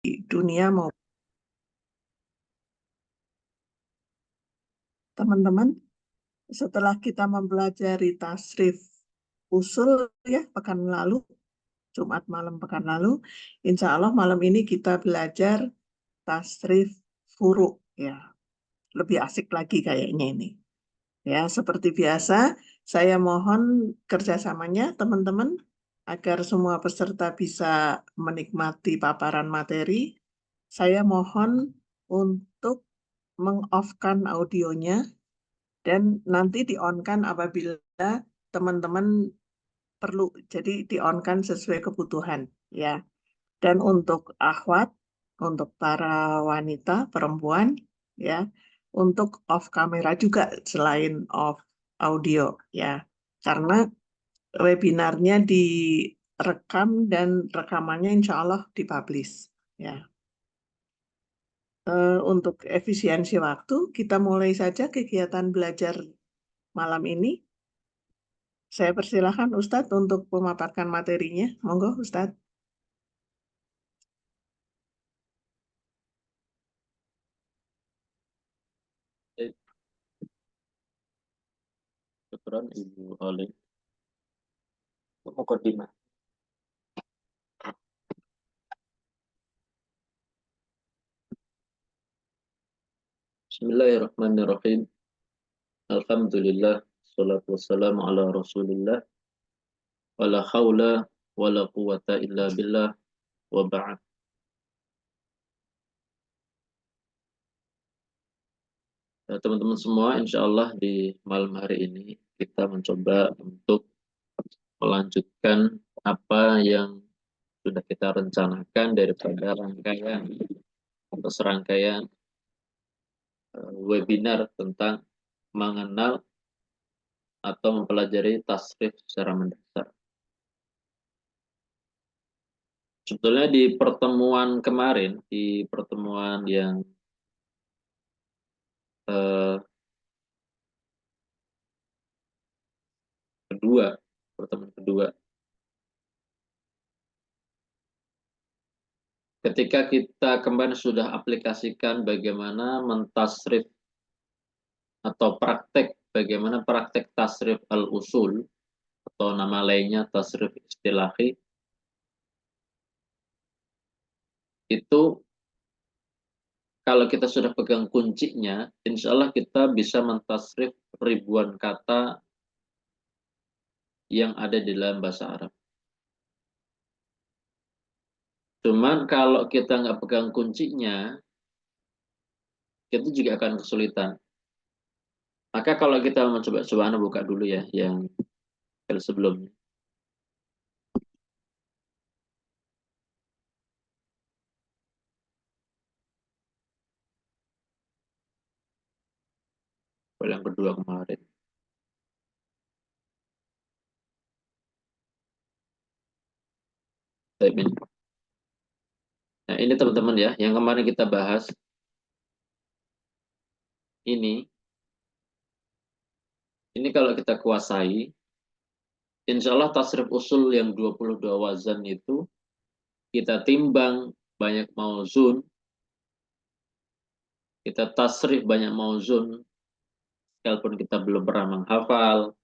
dunia mau teman-teman, setelah kita mempelajari tasrif usul ya pekan lalu, Jumat malam pekan lalu, insya Allah malam ini kita belajar tasrif furu ya. Lebih asik lagi kayaknya ini. Ya, seperti biasa, saya mohon kerjasamanya teman-teman agar semua peserta bisa menikmati paparan materi. Saya mohon untuk meng-off-kan audionya dan nanti di-on-kan apabila teman-teman perlu. Jadi di-on-kan sesuai kebutuhan ya. Dan untuk akhwat, untuk para wanita, perempuan, ya, untuk off kamera juga selain off audio, ya. Karena webinarnya direkam dan rekamannya insya Allah dipublish, ya. Untuk efisiensi waktu, kita mulai saja kegiatan belajar malam ini. Saya persilahkan Ustadz untuk memaparkan materinya. Monggo Ustadz. Syukran Ibu Oleh. Mukadimah. Bismillahirrahmanirrahim. Alhamdulillah. Salatu wassalamu ala Rasulillah. Wala hawla wala quwata illa billah. Wa ba'd. Teman-teman semua, insya Allah di malam hari ini kita mencoba untuk melanjutkan apa yang sudah kita rencanakan daripada rangkaian atau serangkaian webinar tentang mengenal atau mempelajari tasrif secara mendasar. Sebetulnya di pertemuan kemarin, di pertemuan yang pertemuan kedua, ketika kita kembali sudah aplikasikan bagaimana mentasrif atau praktek, bagaimana praktek tasrif al-usul, atau nama lainnya tasrif istilahi, itu kalau kita sudah pegang kuncinya, insya Allah kita bisa mentasrif ribuan kata yang ada di dalam bahasa Arab. Cuman kalau kita nggak pegang kuncinya, kita juga akan kesulitan. Maka kalau kita mencoba Anda buka dulu ya yang sebelumnya. Kalau yang kedua kemarin. Nah ini teman-teman ya, yang kemarin kita bahas ini kalau kita kuasai, insya Allah tasrif usul yang 22 wazan itu kita timbang banyak mauzun, kita tasrif banyak mauzun, sekalipun kita belum pernah menghafal,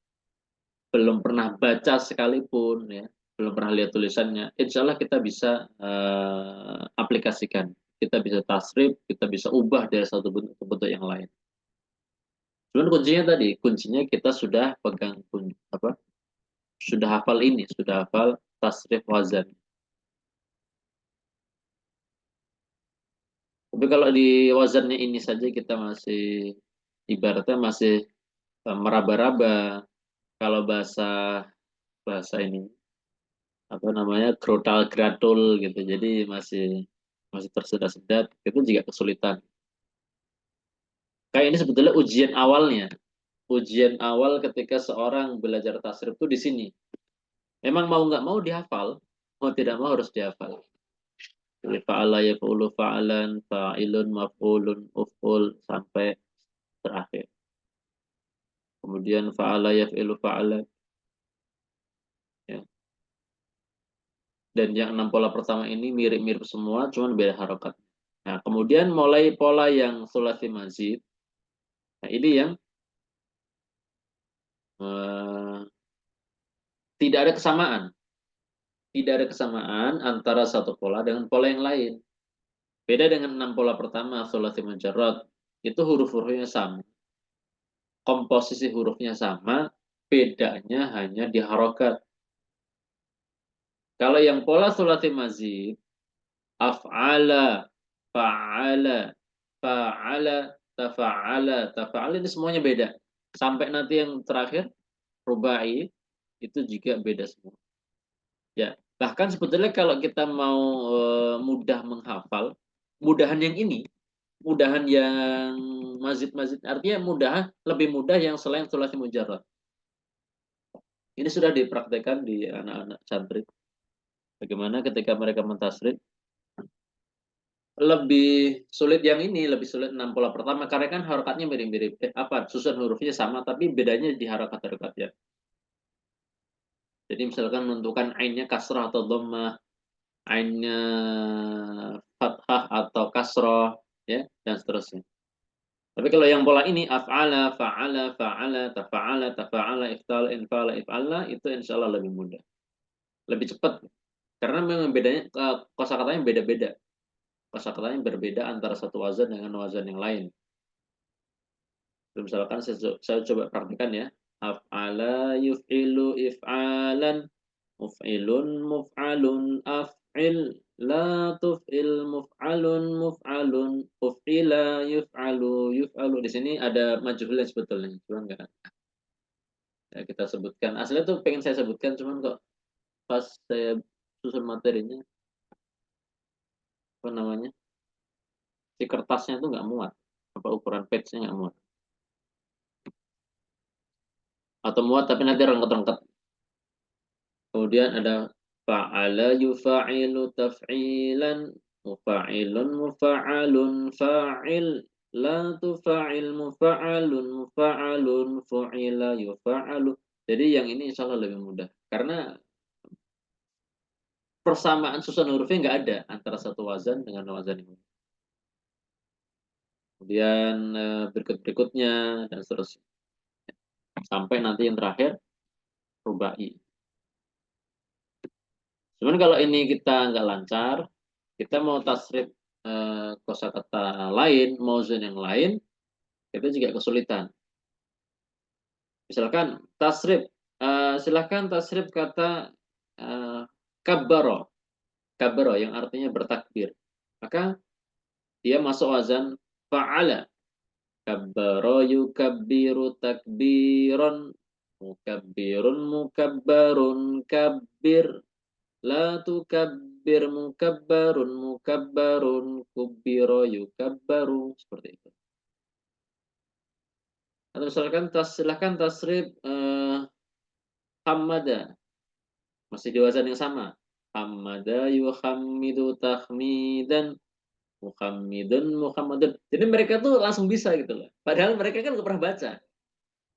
belum pernah baca sekalipun, ya, belum pernah lihat tulisannya, insya Allah kita bisa aplikasikan, kita bisa tasrif, kita bisa ubah dari satu bentuk ke bentuk yang lain. Cuman kuncinya tadi, kuncinya kita sudah pegang apa? Sudah hafal ini, sudah hafal tasrif wazan. Tapi kalau di wazannya ini saja kita masih ibaratnya masih meraba-raba. Kalau bahasa ini apa namanya grotal gratul gitu. Jadi masih tersedat-sedat, itu juga kesulitan. Kayak ini sebetulnya ujian awalnya. Ujian awal ketika seorang belajar tasrif itu di sini. Memang mau nggak mau dihafal, mau tidak mau harus dihafal. Fa'ala yaf'ulu fa'alan, fa'ilun, maf'ulun, uf'ul, sampai terakhir. Kemudian fa'ala yaf'ilu fa'alan. Ya. Dan yang 6 pola pertama ini mirip-mirip semua, cuman beda harokat. Nah, kemudian mulai pola yang sulasi mazid. Nah, ini yang tidak ada kesamaan. Tidak ada kesamaan antara satu pola dengan pola yang lain. Beda dengan 6 pola pertama, sulasi mujarrad, itu huruf-hurufnya sama. Komposisi hurufnya sama, bedanya hanya di harokat. Kalau yang pola sulasi mazid, af'ala, fa'ala, fa'ala, tafa'ala, tafa'ala, ini semuanya beda. Sampai nanti yang terakhir, rubai, itu juga beda semua. Ya, bahkan sebetulnya kalau kita mau mudah menghafal, mudahan yang ini, mudahan yang mazid-mazid, artinya mudahan lebih mudah yang selain sulasi mujarrad. Ini sudah dipraktekkan di anak-anak santri. Bagaimana ketika mereka mentasrif, lebih sulit yang ini, lebih sulit 6 pola pertama karena kan harokatnya mirip-mirip. Susun hurufnya sama tapi bedanya di harokat-harokat ya. Jadi misalkan menentukan ainnya kasrah atau dhammah, ainnya fathah atau kasrah ya dan seterusnya. Tapi kalau yang pola ini af'ala, fa'ala, fa'ala, tafa'ala, tafa'ala, iftala, infala, if'ala itu insya Allah lebih mudah. Lebih cepat. Karena memang bedanya kosakatanya beda-beda. Kosakatanya berbeda antara satu wazan dengan wazan yang lain. Misalkan saya coba praktikan ya. Af'ala yuf'ilu if'alan, muf'ilun muf'alun af'il, la tuf'il muf'alun muf'alun, uf'ila yuf'alu yuf'alu. Di sini ada majhul sebetulnya, cuman enggak ya, kita sebutkan. Aslinya tuh pengen saya sebutkan, cuman kok pas saya susun materinya, apa namanya, si kertasnya tuh nggak muat, apa ukuran page-nya nggak muat. Atau muat tapi nanti rengket-rengket. Kemudian ada fa'ala yufa'ilu taf'ilan, mufa'ilun mufa'alun fa'il, la tufa'il mufa'alun mufa'alun fu'ila yufa'alu. Jadi yang ini insya Allah lebih mudah. Karena persamaan susun hurufnya nggak ada antara satu wazan dengan wazan yang lain. Kemudian berikut-berikutnya dan seterusnya. Sampai nanti yang terakhir, rubai. Cuman kalau ini kita nggak lancar, kita mau tasrif kosakata lain, mauzun yang lain, itu juga kesulitan. Misalkan tasrif, silahkan tasrif kata kabbaro, kabbaro yang artinya bertakbir. Maka dia masuk wazan fa'ala. Kabbaro yukabbiru takbiron, mukabbirun mukabbarun kabbir, la tukabbir mukabbarun mukabbarun kubbiro yukabbaru, seperti itu. Atau misalkan silahkan tasrif hamada, masih di wazan yang sama. Hamada yuhammidu tahmidan, muhammidun muhammadun. Jadi mereka tuh langsung bisa gitu loh. Padahal mereka kan nggak pernah baca.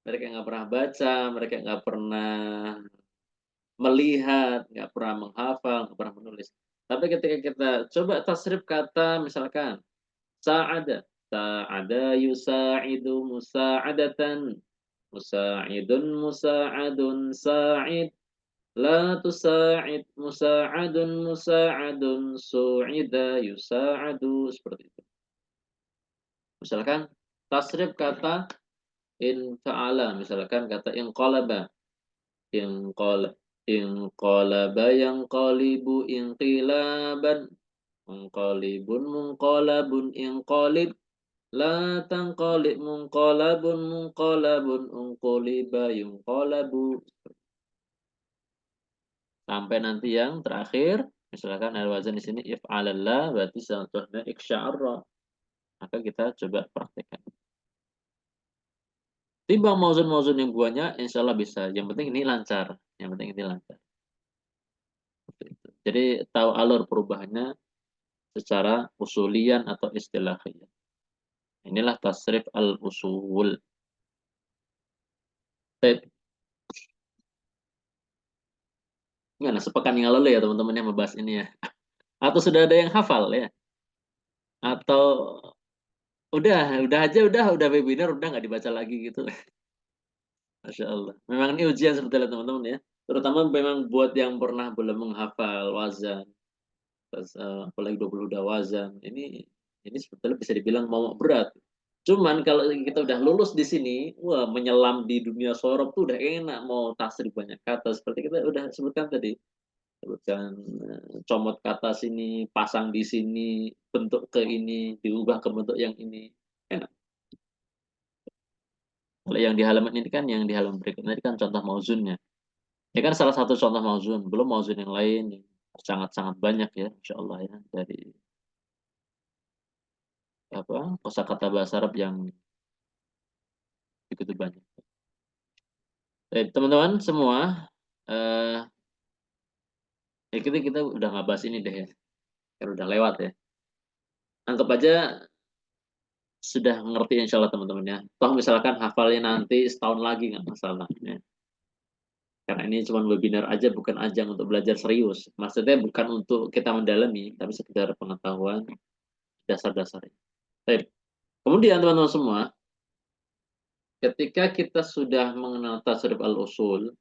Mereka nggak pernah baca, mereka nggak pernah melihat, nggak pernah menghafal, nggak pernah menulis. Tapi ketika kita coba tasrif kata misalkan sa'ada, sa'ada yusa'idu musa'adatan, musa'idun musa'adun sa'id, la tusa'id musa'adun musa'adun su'ida yusa'adu, seperti itu. Misalkan tasrif kata in fa'ala, misalkan kata inqalaba, inqalaba yanqalibu inqilaban, munqalibun munqalabun inqalib, la tanqalib munqalabun munqalabun unquliba yunqalabu. Sampai nanti yang terakhir, misalkan ada wazan di sini if'alallah, berarti contohnya iksya'arra. Maka kita coba praktekkan. Timbang mauzun-mauzun yang buahnya, insya Allah bisa. Yang penting ini lancar. Yang penting ini lancar. Jadi tahu alur perubahannya secara usulian atau istilahiyah. Inilah tasrif al-usul. Nah, sepekan yang lalu ya teman-teman yang membahas ini ya. Atau sudah ada yang hafal ya? Atau udah webinar udah nggak dibaca lagi gitu. Masya Allah. Memang ini ujian sebetulnya teman-teman ya. Terutama memang buat yang pernah belum menghafal wazan, terus, apalagi 20 udah wazan. Ini sebetulnya bisa dibilang momok berat. Cuman kalau kita udah lulus di sini, wah menyelam di dunia sorab tuh udah enak. Mau tasrif banyak kata seperti kita udah sebutkan tadi. Sebutkan comot kata sini, pasang di sini, bentuk ke ini, diubah ke bentuk yang ini. Enak. Kalau yang di halaman ini kan, yang di halaman berikutnya ini kan contoh mauzunnya. Ini kan salah satu contoh mauzun, belum mauzun yang lain yang sangat-sangat banyak ya, insya Allah ya, dari apa kosakata bahasa Arab yang begitu banyak. Baik, teman-teman semua, eh ya kita udah nggak bahas ini deh ya, karena udah lewat ya. Anggap aja sudah ngerti insya Allah teman-teman ya. Toh misalkan hafalnya nanti setahun lagi nggak masalah. Ya. Karena ini cuma webinar aja, bukan ajang untuk belajar serius. Maksudnya bukan untuk kita mendalami, tapi sekedar pengetahuan dasar-dasarnya. Baik. Kemudian teman-teman semua, ketika kita sudah mengenal tasrif al-usul,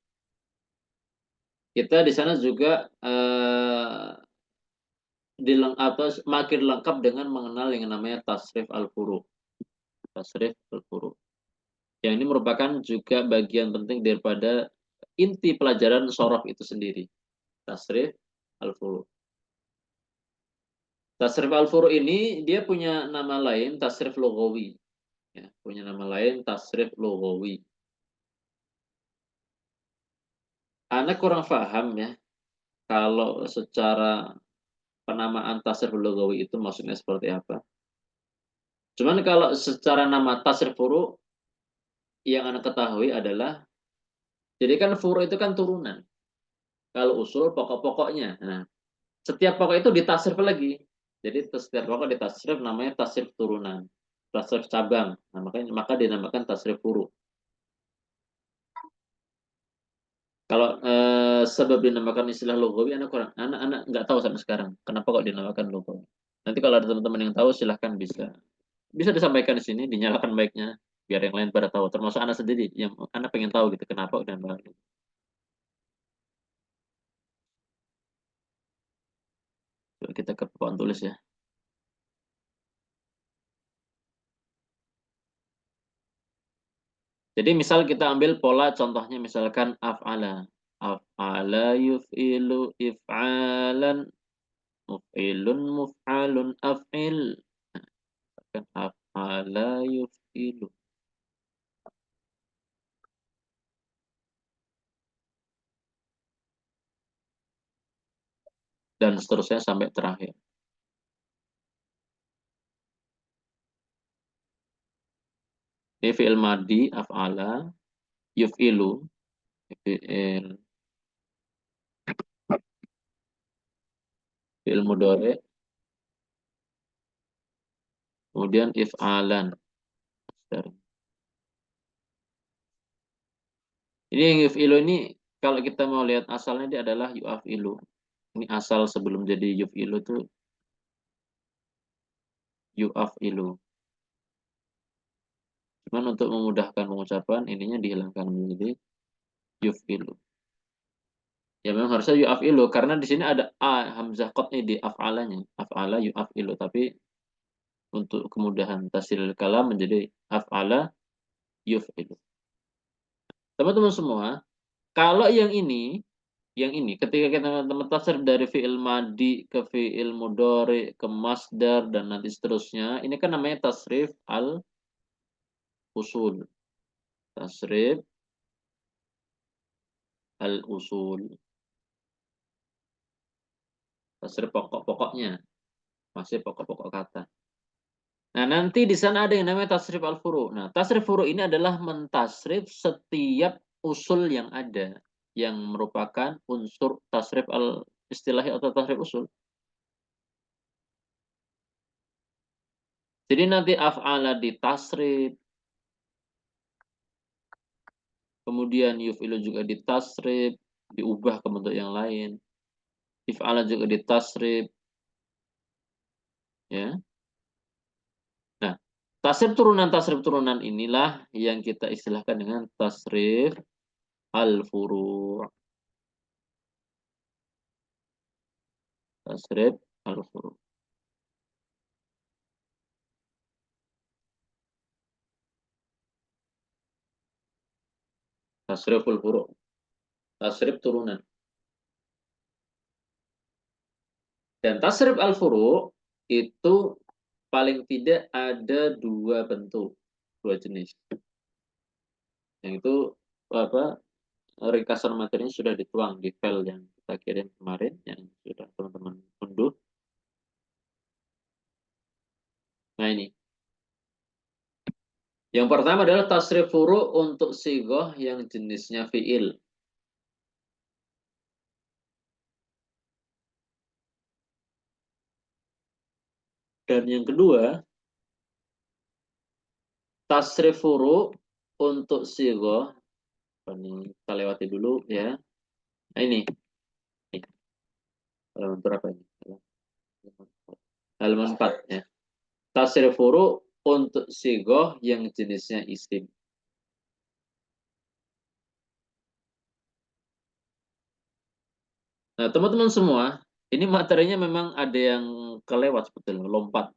kita di sana juga makin lengkap dengan mengenal yang namanya tasrif al-furu. Tasrif al-furu. Yang ini merupakan juga bagian penting daripada inti pelajaran sorof itu sendiri. Tasrif al-furu. Tasrif al-furu ini dia punya nama lain tasrif lughawi. Ya, punya nama lain tasrif lughawi. Anak kurang paham ya kalau secara penamaan tasrif lughawi itu maksudnya seperti apa. Cuman kalau secara nama tasrif furu yang Anda ketahui adalah, jadi kan furu itu kan turunan. Kalau usul pokok-pokoknya. Nah, setiap pokok itu ditasrif lagi. Jadi setiap pokok ditasrif namanya tasrif turunan, tasrif cabang. Nah, maka dinamakan tasrif furu. Kalau sebab dinamakan istilah lughawi, anak nggak tahu sampai sekarang kenapa kok dinamakan lughawi. Nanti kalau ada teman-teman yang tahu silahkan bisa disampaikan di sini, dinyalakan mic-nya biar yang lain pada tahu. Termasuk anak sendiri yang anak pengen tahu gitu kenapa dan baru. Coba kita ke papan tulis ya. Jadi misal kita ambil pola contohnya misalkan af'ala. Af'ala yuf'ilu if'alan muf'ilun muf'alun af'il. Kan af'ala yuf'ilu. Dan seterusnya sampai terakhir. Ini fi'il madi af'ala yuf'ilu fi'il mudhari kemudian if'alan. Ini yang yuf'ilu ini kalau kita mau lihat asalnya dia adalah yu'afilu. Ini asal sebelum jadi yuf'ilu itu yu'afilu. Cuman untuk memudahkan pengucapan ininya dihilangkan menjadi yuf'ilu. Ya memang harusnya yu'afilu karena di sini ada a hamzah qat'i di af'alanya. Af'ala yu'afilu tapi untuk kemudahan tasdil kalam menjadi af'ala yuf'ilu. Teman-teman semua, kalau yang ini ketika kita mentasrif dari fi'il madi ke fi'il mudhari ke masdar dan nanti seterusnya, ini kan namanya tasrif al usul. Tasrif al usul. Tasrif pokok-pokoknya, masih pokok-pokok kata. Nah, nanti di sana ada yang namanya tasrif al furu. Nah, tasrif furu ini adalah mentasrif setiap usul yang ada yang merupakan unsur tasrif al istilahi atau tasrif usul. Jadi nanti af'ala ditasrif, kemudian yuf'ilu juga ditasrif, diubah ke bentuk yang lain. If'ala juga ditasrif, ya. Nah, tasrif turunan inilah yang kita istilahkan dengan tasrif al-furu'. Tasrif al-furu'. Tasriful furu'. Tasrif turunan. Dan tasrif al-furu' itu paling tidak ada 2 bentuk, 2 jenis. Yang itu apa, ringkasan materinya sudah dituang di file yang kita kirim kemarin, yang sudah teman-teman unduh. Nah ini. Yang pertama adalah tasrif furu' untuk sigoh yang jenisnya fi'il. Dan yang kedua, tasrif furu' untuk sigoh, ini kita lewati dulu ya. Nah ini berapa ini? Halaman 4 ya. Tasrif furu' untuk sigoh yang jenisnya isim. Nah, teman-teman semua, ini materinya memang ada yang kelewat sebetulnya, lompat.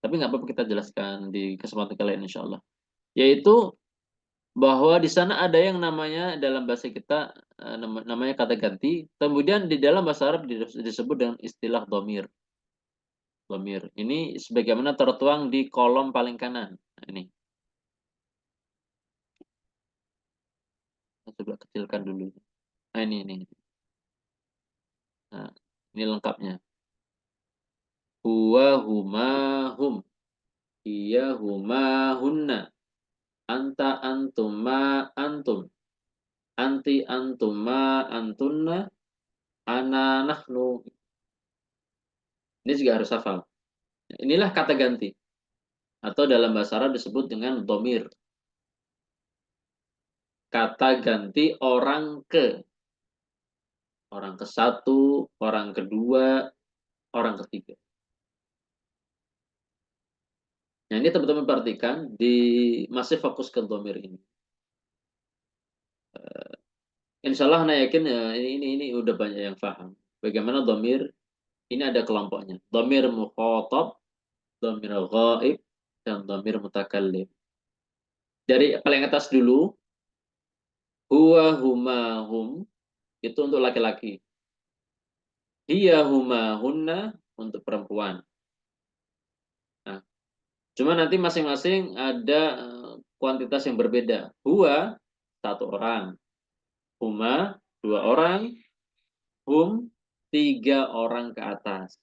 Tapi nggak apa-apa, kita jelaskan di kesempatan kali ini insya Allah. Yaitu bahwa di sana ada yang namanya dalam bahasa kita namanya kata ganti, kemudian di dalam bahasa Arab disebut dengan istilah domir. Domir ini sebagaimana tertuang di kolom paling kanan. Nah, ini. Saya coba kecilkan dulu. Nah, ini. Nah, ini lengkapnya. Huwa huma hum. Iya huma hunna. Anta antuma antum. Anti antuma antunna. Ana nahnu. Ini juga harus hafal. Inilah kata ganti. Atau dalam bahasa Arab disebut dengan domir. Kata ganti orang ke. Orang ke satu, orang kedua, orang ketiga. Nah ini teman-teman perhatikan, masih fokus ke domir ini. Insya Allah saya yakin ini udah banyak yang paham. Bagaimana domir, ini ada kelompoknya. Domir mukhotob, domir ghaib, dan domir mutakallim. Dari paling atas dulu, huwa huma hum, itu untuk laki-laki. Hiya huma hunna, untuk perempuan. Nah, cuma nanti masing-masing ada kuantitas yang berbeda. Huwa, 1 orang. Huma, 2 orang. Hum, 3 orang ke atas.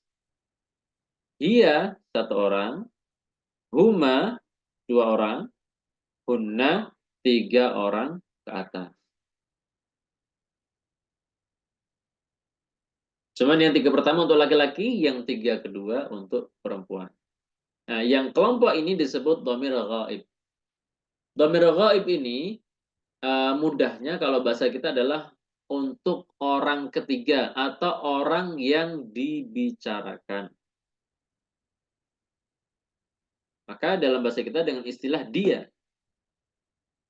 Hiya, 1 orang. Huma, 2 orang. Hunna, 3 orang ke atas. Cuman yang 3 pertama untuk laki-laki, yang 3 kedua untuk perempuan. Nah, yang kelompok ini disebut dhamir ghaib. Dhamir ghaib ini mudahnya kalau bahasa kita adalah untuk orang ketiga atau orang yang dibicarakan. Maka dalam bahasa kita dengan istilah dia,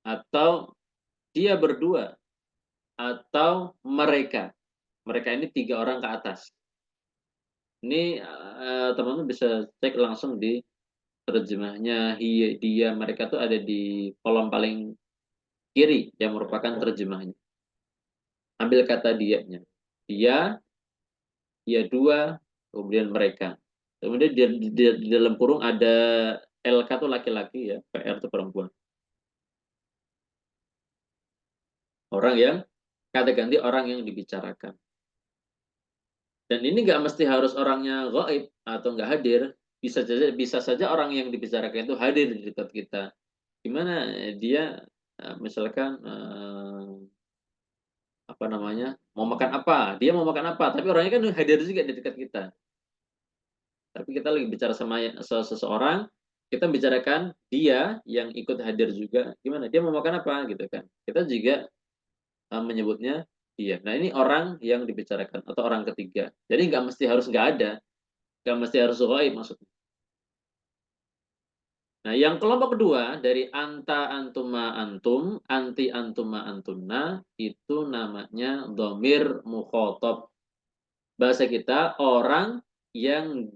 atau dia berdua, atau mereka. Mereka ini 3 orang ke atas. Ini teman-teman bisa cek langsung di terjemahnya dia, mereka tuh ada di kolom paling kiri yang merupakan terjemahnya. Ambil kata dianya. Dia 2, kemudian mereka. Kemudian di dalam kurung ada LK itu laki-laki ya, PR itu perempuan. Orang yang kata ganti orang yang dibicarakan. Dan ini nggak mesti harus orangnya gaib atau nggak hadir. Bisa saja orang yang dibicarakan itu hadir di dekat kita. Gimana dia misalkan apa namanya, mau makan apa, dia mau makan apa, tapi orangnya kan hadir juga di dekat kita. Tapi kita lagi bicara sama seseorang, kita bicarakan dia yang ikut hadir juga, gimana dia mau makan apa gitu kan. Kita juga menyebutnya dia. Nah, ini orang yang dibicarakan atau orang ketiga. Jadi nggak mesti harus nggak ada, nggak mesti harus ghaib maksudnya. Nah, yang kelompok kedua dari anta antuma antum, anti antuma antunna itu namanya dhamir mukhatab. Bahasa kita orang yang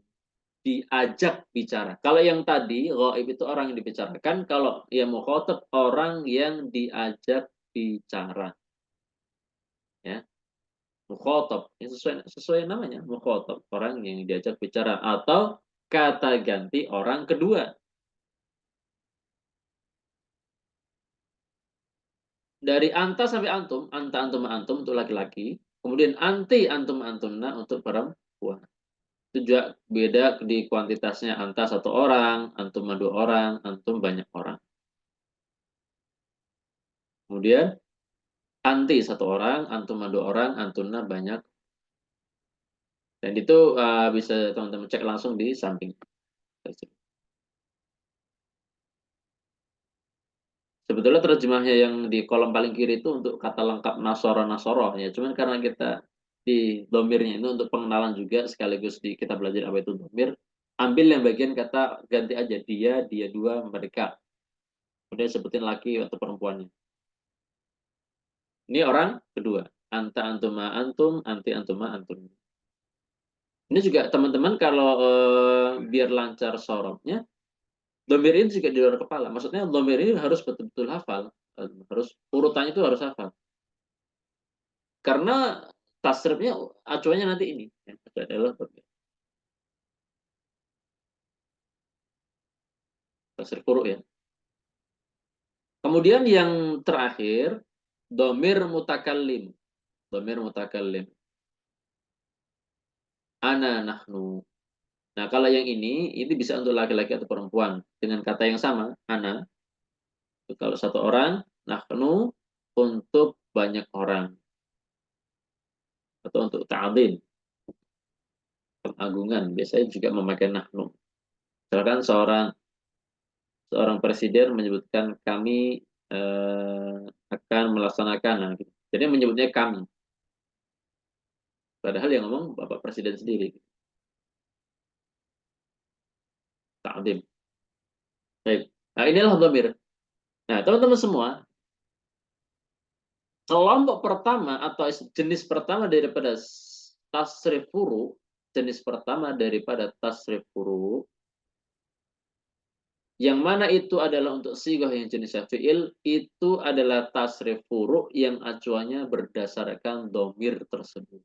diajak bicara. Kalau yang tadi ghaib itu orang yang dibicarakan, kalau yang mukhatab orang yang diajak bicara. Ya, mukhatab. Ya, sesuai namanya, mukhatab, orang yang diajak bicara atau kata ganti orang kedua. Dari anta sampai antum, anta antum antum untuk laki-laki, kemudian anti antum antumna untuk perempuan. Itu juga beda di kuantitasnya, anta satu orang, antum dua orang, antum banyak orang. Kemudian anti satu orang, antum dua orang, antumna banyak. Dan itu bisa teman-teman cek langsung di samping. Sebetulnya terjemahnya yang di kolom paling kiri itu untuk kata lengkap nasoro ya. Cuman karena kita di domirnya itu untuk pengenalan juga sekaligus di kita belajar apa itu domir, ambil yang bagian kata ganti aja dia dua, mereka. Kemudian sebutin laki atau perempuannya. Ini orang kedua. Anta antuma antum, anti antuma antum. Ini juga teman-teman kalau biar lancar sorotnya, domir ini juga di luar kepala. Maksudnya domir ini harus betul-betul hafal. Harus urutannya itu harus hafal. Karena tasrifnya acuannya nanti ini. Ya, adalah tasrif huruf ya. Kemudian yang terakhir, domir mutakallim. Domir mutakallim. Ana nahnu. Nah, kalau yang ini bisa untuk laki-laki atau perempuan. Dengan kata yang sama, ana. Kalau satu orang, nahnu untuk banyak orang. Atau untuk ta'zim, pengagungan. Biasanya juga memakai nahnu. Misalkan seorang presiden menyebutkan kami akan melaksanakan. Nah, gitu. Jadi menyebutnya kami. Padahal yang ngomong Bapak Presiden sendiri. Ta'zim. Baik. Nah, inilah dhamir. Nah, teman-teman semua, kelompok pertama atau jenis pertama daripada tasrif furu, jenis pertama daripada tasrif furu, yang mana itu adalah untuk sighah yang jenisnya fi'il, itu adalah tasrif furu yang acuannya berdasarkan dhamir tersebut.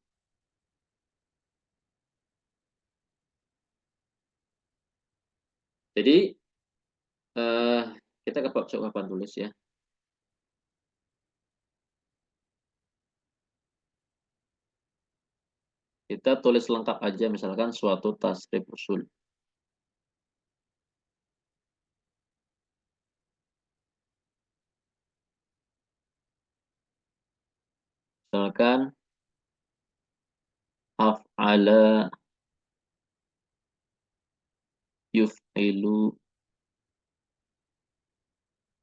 Jadi, kita ke bab jawaban tulis ya. Kita tulis lengkap aja misalkan suatu tasrif usul. Misalkan af'ala yuf'ilu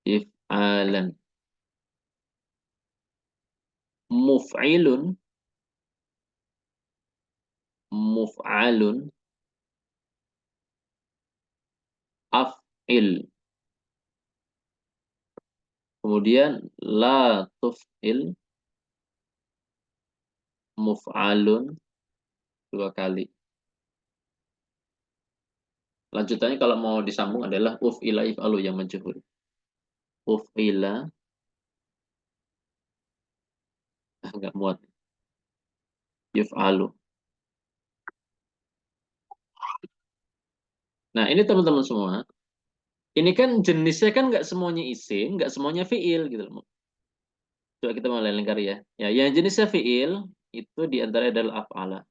if'alan. Muf'ilun muf'alun af'il. Kemudian la tuf'il muf'alun dua kali. Lanjutannya kalau mau disambung adalah uf'ila if'alu yang majhul. Uf'ila enggak muat. Yuf'alu. Nah, ini teman-teman semua. Ini kan jenisnya kan nggak semuanya isim, nggak semuanya fi'il gitu loh. Coba kita mulai lingkar ya. Ya, yang jenisnya fi'il itu diantara adalah af'ala.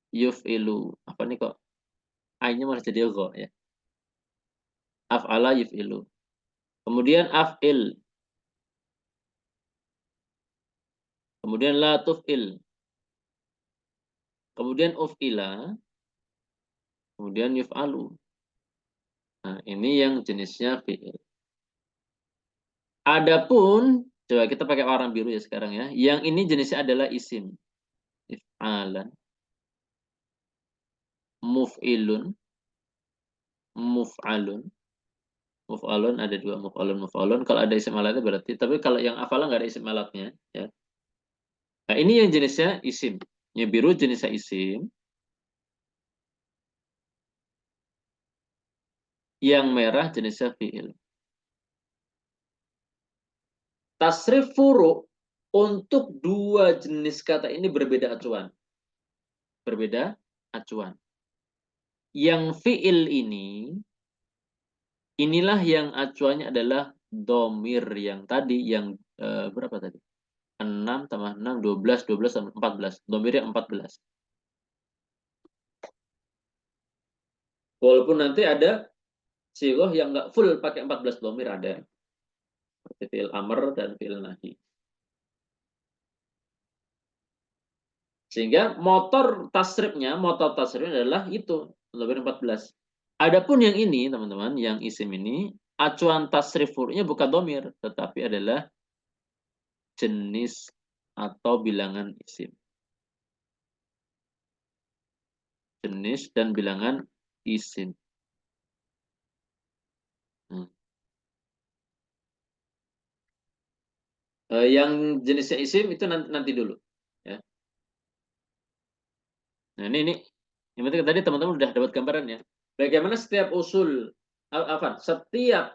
Yuf'ilu. Apa nih kok? A-nya malah jadi gho ya. Af'ala yuf'ilu. Kemudian af'il. Kemudian la tuf'il. Kemudian uf'ila. Kemudian yuf'alu. Nah, ini yang jenisnya fi'il. Adapun coba kita pakai warna biru ya sekarang ya. Yang ini jenisnya adalah isim. If'alan, muf'ilun, muf'alun. Muf'alun ada dua, muf'alun, muf'alun. Kalau ada isim alatnya berarti, tapi kalau yang afalan nggak ada isim alatnya. Ya. Nah ini yang jenisnya isim. Yang biru jenisnya isim. Yang merah jenisnya fi'il. Tasrif furu untuk dua jenis kata ini berbeda acuan. Berbeda acuan. Yang fi'il ini, inilah yang acuannya adalah domir yang tadi, yang berapa tadi? 6 tambah 6, 12, 12 tambah 14. Domir yang 14. Walaupun nanti ada sigoh yang nggak full pakai 14 domir ada. Seperti fi'il amr dan fi'il nahi. Sehingga motor tasrifnya adalah itu, domir 14. Adapun yang ini, teman-teman, yang isim ini, acuan tasrif furu'nya bukan domir, tetapi adalah jenis atau bilangan isim. Jenis dan bilangan isim. Hmm. Yang jenisnya isim itu nanti dulu. Ya. Nah ini yang penting tadi teman-teman udah dapat gambarannya. Bagaimana setiap usul, setiap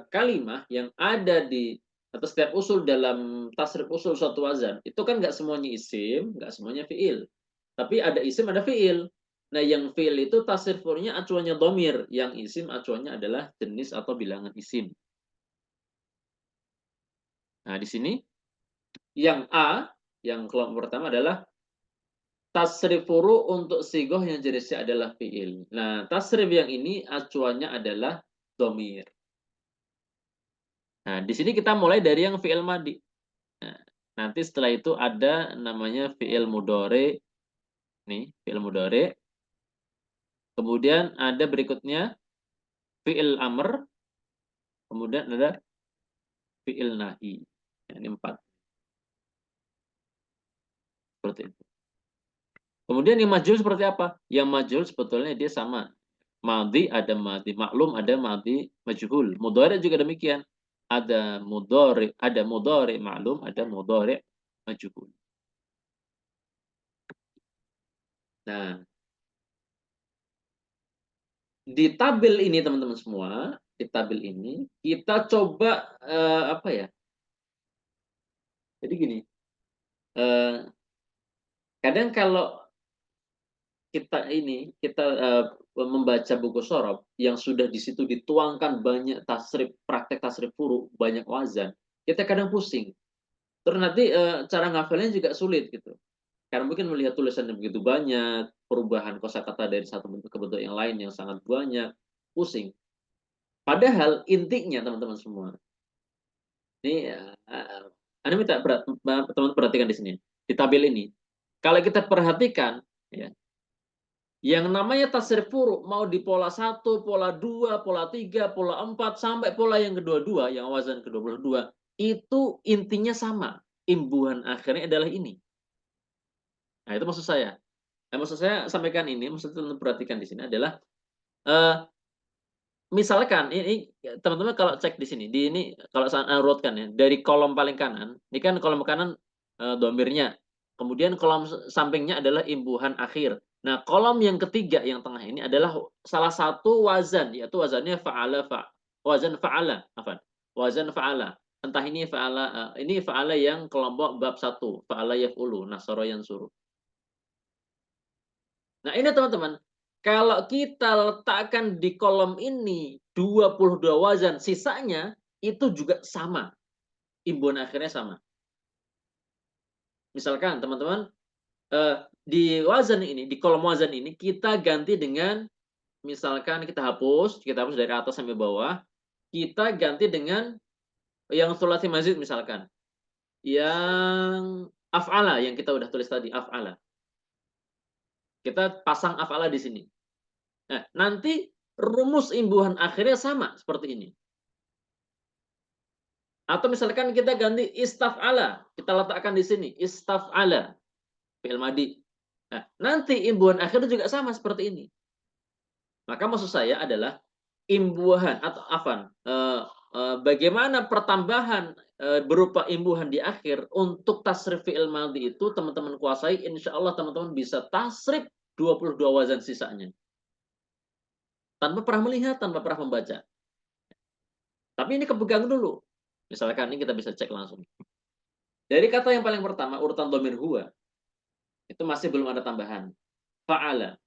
kalimah yang ada di atau setiap usul dalam tasrif usul suatu wazan itu kan nggak semuanya isim, nggak semuanya fiil. Tapi ada isim, ada fiil. Nah, yang fiil itu tasrif furnya acuannya domir, yang isim acuannya adalah jenis atau bilangan isim. Nah, di sini yang A, yang kelompok pertama adalah tasrif furu untuk sigoh yang jenisnya adalah fiil. Nah, tasrif yang ini acuannya adalah domir. Nah, di sini kita mulai dari yang fiil madi. Nah, nanti setelah itu ada namanya fiil mudore. Nih, fiil mudore. Kemudian ada berikutnya fiil amr. Kemudian ada fiil nahi. Nah, ini 4. Seperti itu. Kemudian yang majhul seperti apa? Yang majhul sebetulnya dia sama. Madi ada madi maklum, ada madi majhul. Mudhari juga demikian. Ada mudhari maklum, ada mudhari majhul. Nah, di tabel ini teman-teman semua, di tabel ini kita coba apa ya? Jadi gini, eh, kadang kalau kita membaca buku sorob yang sudah di situ dituangkan banyak tasrif, praktek tasrif furu, banyak wazan, kita kadang pusing. Terus nanti cara ngafalnya juga sulit gitu. Karena mungkin melihat tulisannya begitu banyak, perubahan kosakata dari satu bentuk ke bentuk yang lain yang sangat banyak, pusing. Padahal intinya teman-teman semua, ini Anda minta teman-teman perhatikan di sini, di tabel ini. Kalau kita perhatikan, ya, yang namanya tasrif furu mau di pola 1, pola 2, pola 3, pola 4 sampai pola yang kedua-dua, yang wazan ke-22, itu intinya sama. Imbuhan akhirnya adalah ini. Nah, itu maksud saya. Nah, maksud saya sampaikan ini, maksud teman perhatikan di sini adalah misalkan ini teman-teman kalau cek di sini, di ini kalau saya urutkan ya, dari kolom paling kanan, ini kan kolom kanan domirnya. Kemudian kolom sampingnya adalah imbuhan akhir. Nah, kolom yang ketiga yang tengah ini adalah salah satu wazan, yaitu wazannya wazan fa'ala, afan. Wazan fa'ala. Entah ini fa'ala yang kelompok bab 1, fa'ala yaf'ulu, nasara yansuru. Nah, ini teman-teman, kalau kita letakkan di kolom ini 22 wazan, sisanya itu juga sama. Imbuhan akhirnya sama. Misalkan teman-teman, di wazan ini, di kolom wazan ini, kita ganti dengan, misalkan kita hapus dari atas sampai bawah, kita ganti dengan yang sulasi mazid misalkan. Yang af'ala, yang kita udah tulis tadi, af'ala. Kita pasang af'ala di sini. Nah, nanti rumus imbuhan akhirnya sama seperti ini. Atau misalkan kita ganti istaf'ala, kita letakkan di sini istaf'ala, fi'il madhi. Nah, nanti imbuhan akhir juga sama seperti ini. Maka maksud saya adalah imbuhan atau bagaimana pertambahan berupa imbuhan di akhir untuk tasrif fi'il madhi itu teman-teman kuasai, insya Allah teman-teman bisa tasrif 22 wazan sisanya. Tanpa pernah melihat, tanpa pernah membaca. Tapi ini kepegang dulu. Misalkan ini kita bisa cek langsung. Dari kata yang paling pertama, urutan dhamir huwa, itu masih belum ada tambahan. Fa'ala.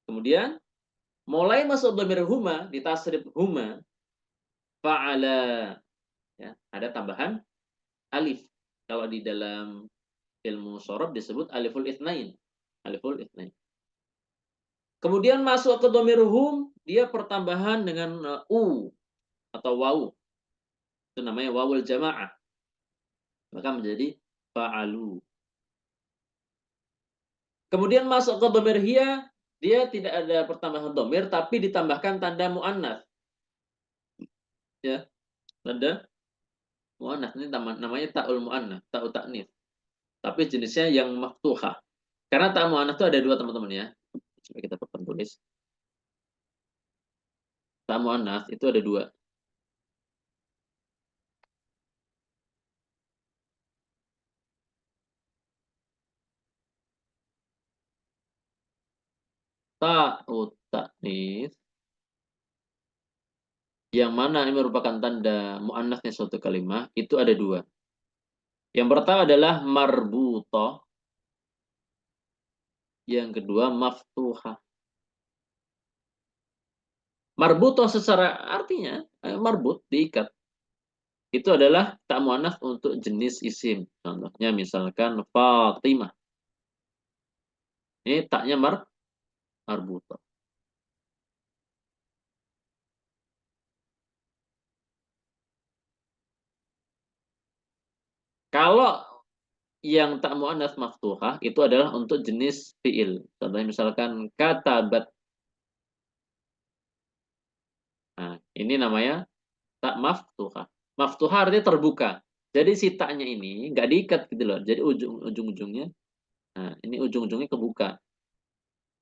Kemudian, mulai masuk dhamir huma, di tasrif huma, fa'ala. Ya, ada tambahan alif. Kalau di dalam ilmu shorof disebut aliful itsnain. Aliful itsnain. Kemudian masuk ke dhamir hum, dia pertambahan dengan u atau wawu. Itu namanya wawul jamaah. Maka menjadi fa'alu. Kemudian masuk ke dhamir hiya, dia tidak ada pertambahan dhamir tapi ditambahkan tanda muannats. Ya, tanda muannats ini namanya ta'ul muannats, ta'u ta'nits. Tapi jenisnya yang maftuhah. Karena ta' muannats itu ada dua teman-teman ya. Coba kita papan tulis. Ta' muannats itu ada dua. Ta'u ta'nits yang mana ini merupakan tanda muannatsnya suatu kalimat itu ada dua. Yang pertama adalah marbutoh, yang kedua maftuhah. Marbutoh secara artinya marbut, diikat. Itu adalah tak muannats untuk jenis isim. Contohnya misalkan Fatimah. Ini taknya marbutoh. Kalau yang tak muannats maftuhah itu adalah untuk jenis fiil. Contohnya misalkan katabat. Nah, ini namanya tak maftuhah. Maftuhah artinya terbuka. Jadi si taknya ini nggak diikat gitu loh. Jadi ujung-ujungnya, nah ini ujung-ujungnya kebuka.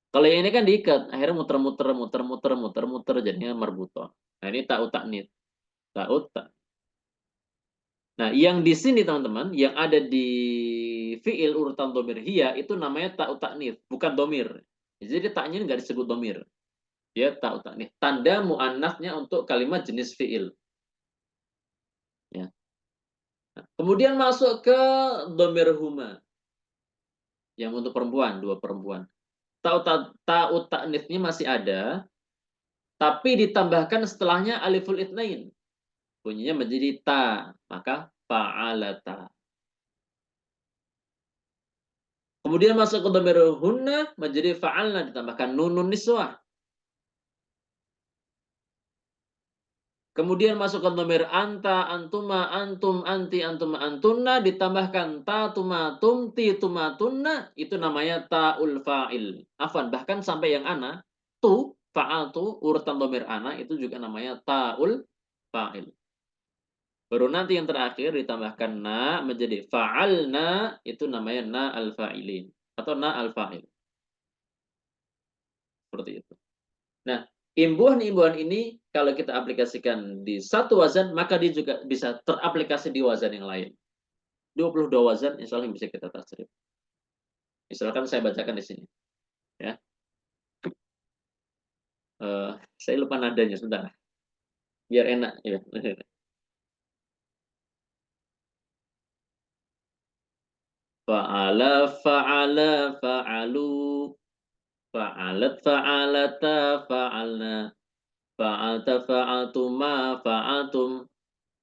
Kalau yang ini kan diikat, akhirnya muter-muter jadinya marbutoh. Nah ini ta'ut ta'nits. Ta'ut ta. Nah, yang di sini teman-teman, yang ada di fiil urutan domir hiya itu namanya ta'ut ta'nits, bukan domir. Jadi taknya nggak disebut domir. Dia ta'ut ta'nits. Tanda muannasnya untuk kalimat jenis fiil. Ya. Nah, kemudian masuk ke domir huma. Yang untuk perempuan, dua perempuan. Ta'ut ta'nitsnya masih ada, tapi ditambahkan setelahnya aliful itsnain. Bunyinya menjadi ta, maka fa'alata. Kemudian masuk ke dhamir hunna menjadi fa'alna, ditambahkan nunun niswah. Kemudian masuk ke dhamir anta, antuma, antum, anti, antuma, antunna, ditambahkan ta, tuma, tumti, tuma, tunna, itu namanya ta'ul fa'il. Afwan, bahkan sampai yang ana, tu, fa'al tu, urutan dhamir ana, itu juga namanya ta'ul fa'il. Baru nanti yang terakhir ditambahkan na menjadi fa'alna, itu namanya na al-fa'ilin atau na al-fa'il. Seperti itu. Nah, imbuhan-imbuhan ini kalau kita aplikasikan di satu wazan, maka dia juga bisa teraplikasi di wazan yang lain. 22 wazan insya Allah bisa kita tasrif. Misalkan saya bacakan di sini. Ya. Saya lupa nadanya sebentar. Biar enak ya. Fa'ala, fa'ala, fa'alu, fa'alat, fa'alata, fa'alna, fa'alta, fa'altuma, fa'altum,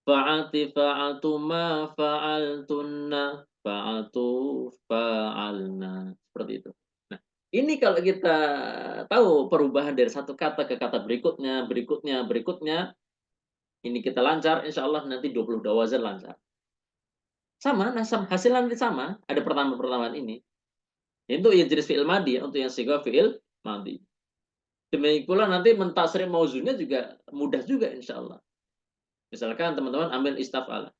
fa'alti, fa'altuma, fa'altunna, fa'altu, fa'alna. Seperti itu. Nah, ini kalau kita tahu perubahan dari satu kata ke kata berikutnya, ini kita lancar, insya Allah nanti 22 wazan lancar. Sama, nah hasilnya nanti sama, ada pertambahan ini. Itu yang jenis fi'il madi, untuk yang sigha fi'il madi. Demikian pula nanti mentasrif mauzunnya juga mudah juga insya Allah. Misalkan teman-teman ambil istaf'ala.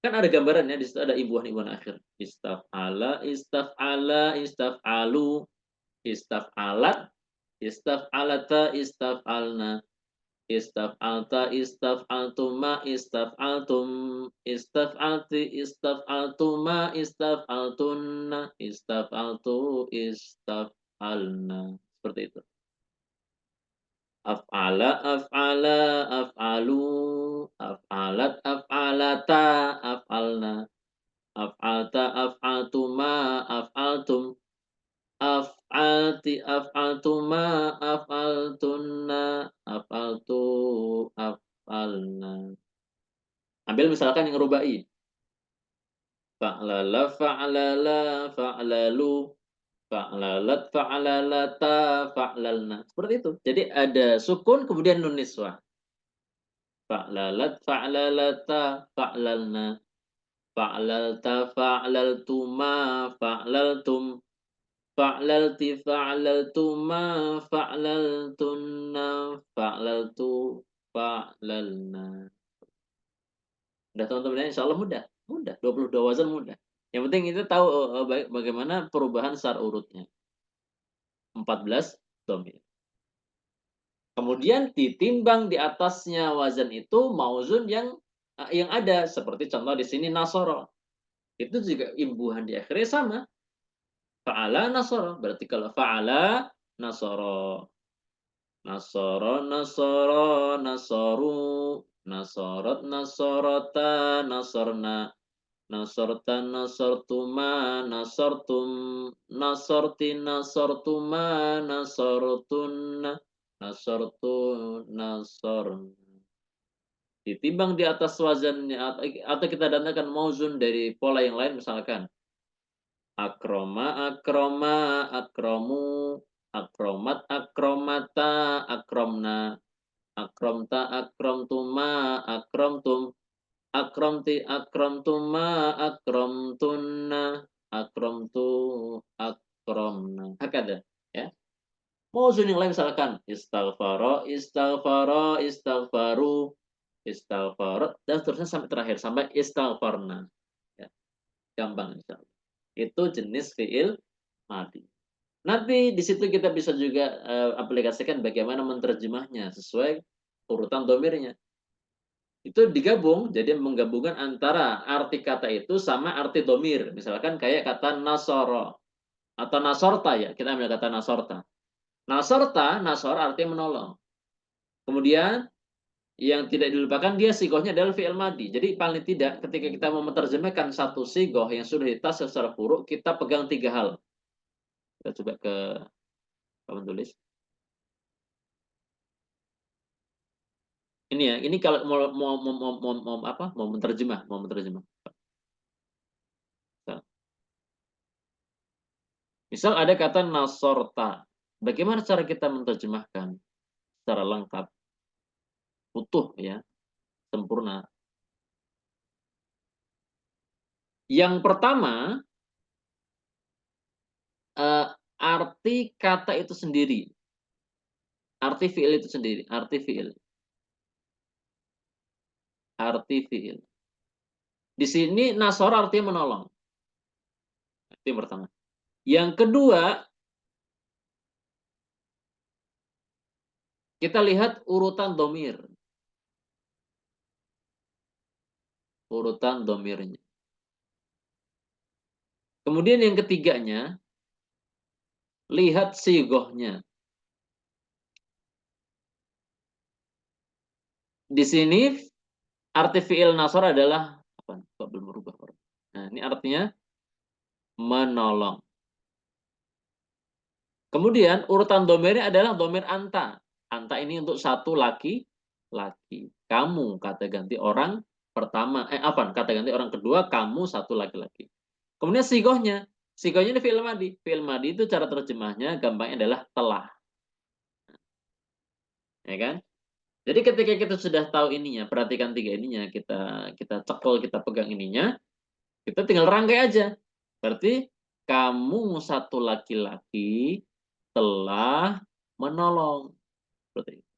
Kan ada gambarannya, di situ ada imbuhan-imbuhan akhir. Istaf'ala, istaf'ala, istaf'alu, istaf'alat, istaf'alata, istaf'alna, istaf'alta, istaf'altuma, istaf'altum, istaf'alti, istaf'altuma, istaf'altunna, istaf'altu, istaf'alna. Seperti itu. Af'ala, af'ala, af'alu, af'alat, af'alata, af'alna, af'alta, af'altuma, af'altum, af'alti, af'altuma, af'altunna, af'altu, af'alna. Ambil misalkan yang rubai. Fa'lala, fa'lala, fa'lalu, fa'lalat, fa'lalata, fa'lalna. Seperti itu. Jadi ada sukun kemudian nun niswah. Fa'lalat, fa'lalata, fa'lalna, fa'lalta, fa'laltuma, fa'laltum, fa'lalti, fa'laltuma, fa'laltunna, fa'laltu, fa'lalna. Udah teman-teman ya, insyaallah mudah. Mudah, 22 wazan mudah. Yang penting itu tahu bagaimana perubahan secara urutnya. 14 dhamir. Kemudian ditimbang di atasnya wazan itu mauzun yang ada, seperti contoh di sini nasoro. Itu juga imbuhan di akhirnya sama. Fa'ala nasoro. Berarti kalau fa'ala nasoro. Nasoro, nasoro, nasoru. Nasorot, nasorota, nasorna. Nasorta, nasortuma, nasortum. Nasorti, nasortuma, nasortunna. Nasortu, nasorna. Ditimbang di atas wazannya atau kita datangkan mauzun dari pola yang lain, misalkan akroma, akroma, akromu, akromat, akromata, akromna, akromta, akromtuma, akromtum, akromti, akromtuma, akromtunna, akromtu, akromna. Hakada, ya. Mauzun yang lain misalkan istaghfara, istaghfara, istaghfaru, istaghfarat, dan seterusnya sampai terakhir, sampai istaghfarna. Ya, gampang insyaallah. Itu jenis fiil madi. Nanti di situ kita bisa juga aplikasikan bagaimana menerjemahnya sesuai urutan domirnya. Itu digabung, jadi menggabungkan antara arti kata itu sama arti domir. Misalkan kayak kata nasoro atau nasorta, ya, kita ambil kata nasorta. Nasorta, nasor artinya menolong. Kemudian yang tidak dilupakan dia sigohnya adalah fi'il madi. Jadi paling tidak ketika kita mau menerjemahkan satu sigoh yang sudah ditas secara huruf, kita pegang 3 hal. Kita coba ke papan tulis. Ini ya, ini kalau mau menerjemah. Misal ada kata nasorta. Bagaimana cara kita menerjemahkan secara lengkap, utuh ya, sempurna? Yang pertama, arti kata itu sendiri. Arti fiil itu sendiri, arti fiil. Arti fiil. Di sini nasor artinya menolong. Itu yang pertama. Yang kedua, kita lihat urutan domir. Urutan domirnya. Kemudian yang ketiganya, lihat sigohnya. Di sini arti fiil nasor adalah apa? Kok belum berubah? Nah, ini artinya menolong. Kemudian urutan domirnya adalah domir anta. Anta ini untuk satu laki-laki. Kamu kata ganti orang pertama. Kata ganti orang kedua, kamu satu laki-laki. Kemudian sigohnya. Sigohnya ini fi'il madi. Fi'il madi itu cara terjemahnya gampangnya adalah telah. Ya kan? Jadi ketika kita sudah tahu ininya, perhatikan 3 ininya, kita cekel, kita pegang ininya, kita tinggal rangkai aja. Berarti kamu satu laki-laki telah menolong. Seperti itu.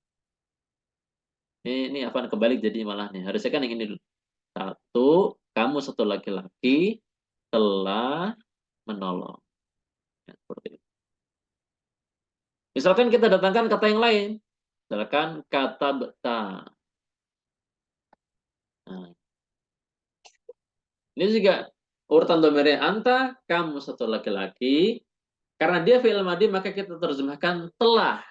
Ini apa kebalik jadi malah nih. Harusnya kan yang ini dulu. Satu, kamu satu laki-laki telah menolong. Ya, seperti itu. Misalkan kita datangkan kata yang lain. Misalkan kata beta. Nah, ini juga urutan domirnya anta, kamu satu laki-laki. Karena dia fi'il madhi, maka kita terjemahkan telah.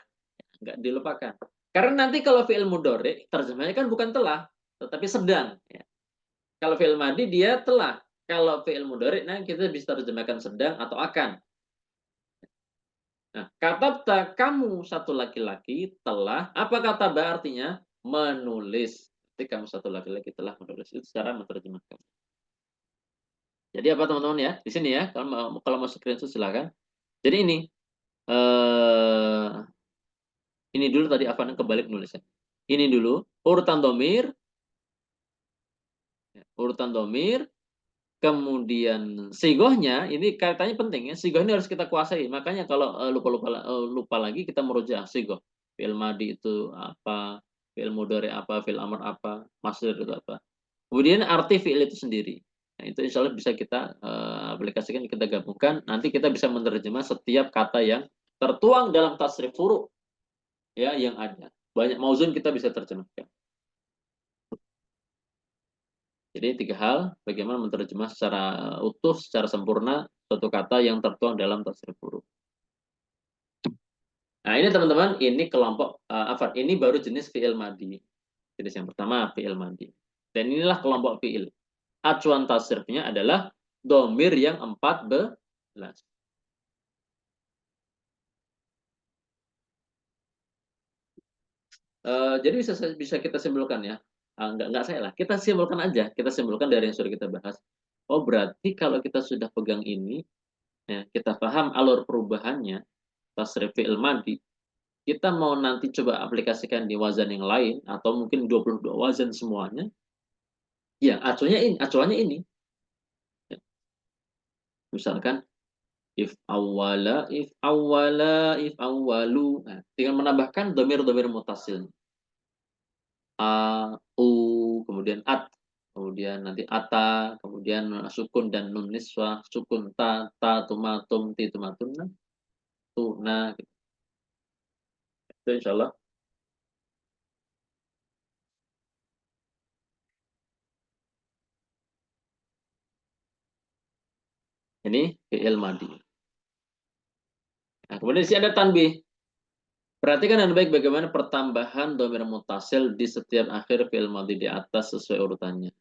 Nggak dilupakan. Karena nanti kalau fi'il mudhari, terjemahnya kan bukan telah, tetapi sedang. Ya. Kalau fi'il madhi, dia telah. Kalau fi'il mudhari, nah kita bisa terjemahkan sedang atau akan. Nah, kata kamu satu laki-laki telah, apa kata ba artinya? Menulis. Jadi kamu satu laki-laki telah menulis. Itu cara menerjemahkan. Jadi apa teman-teman ya? Di sini ya, kalau mau screenshot silakan. Jadi eh, ini dulu tadi apa kebalik nulisnya. Ini dulu urutan domir, kemudian sigohnya ini kaitannya penting ya. Sigoh ini harus kita kuasai. Makanya kalau lupa lagi kita merujuk sigoh. Fi'il madi itu apa, fi'il mudhari apa, fi'il amr apa, masdar itu apa. Kemudian arti fi'il itu sendiri. Nah, itu insya Allah bisa kita aplikasikan, kita gabungkan. Nanti kita bisa menerjemah setiap kata yang tertuang dalam tasrif furu ya yang ada. Banyak mauzun kita bisa terjemahkan. Jadi 3 hal, bagaimana menerjemah secara utuh, secara sempurna suatu kata yang tertuang dalam tasrif huruf. Nah ini teman-teman, ini kelompok ini baru jenis fi'il madi. Jenis yang pertama fi'il madi. Dan inilah kelompok fi'il. Acuan tasrifnya adalah domir yang 14. Jadi bisa kita simpulkan ya. Enggak saya lah. Kita simpulkan aja. Kita simpulkan dari yang sudah kita bahas. Oh berarti kalau kita sudah pegang ini, ya, kita paham alur perubahannya, tasrif fi'il madi, kita mau nanti coba aplikasikan di wazan yang lain, atau mungkin 22 wazan semuanya, ya acuannya ini. Ya, misalkan, if awwala, if awwalu. Nah, tinggal menambahkan domir-domir mutasil. A, u, kemudian at, kemudian nanti ata, kemudian sukun dan nun niswa, sukun ta tumatum, ti tumatun, tuna, gitu. Itu insya Allah. Ini fi'il madi. Nah, kemudian di sini ada tanbih. Perhatikan dengan baik bagaimana pertambahan domir mutasil di setiap akhir fi'il madi di atas sesuai urutannya.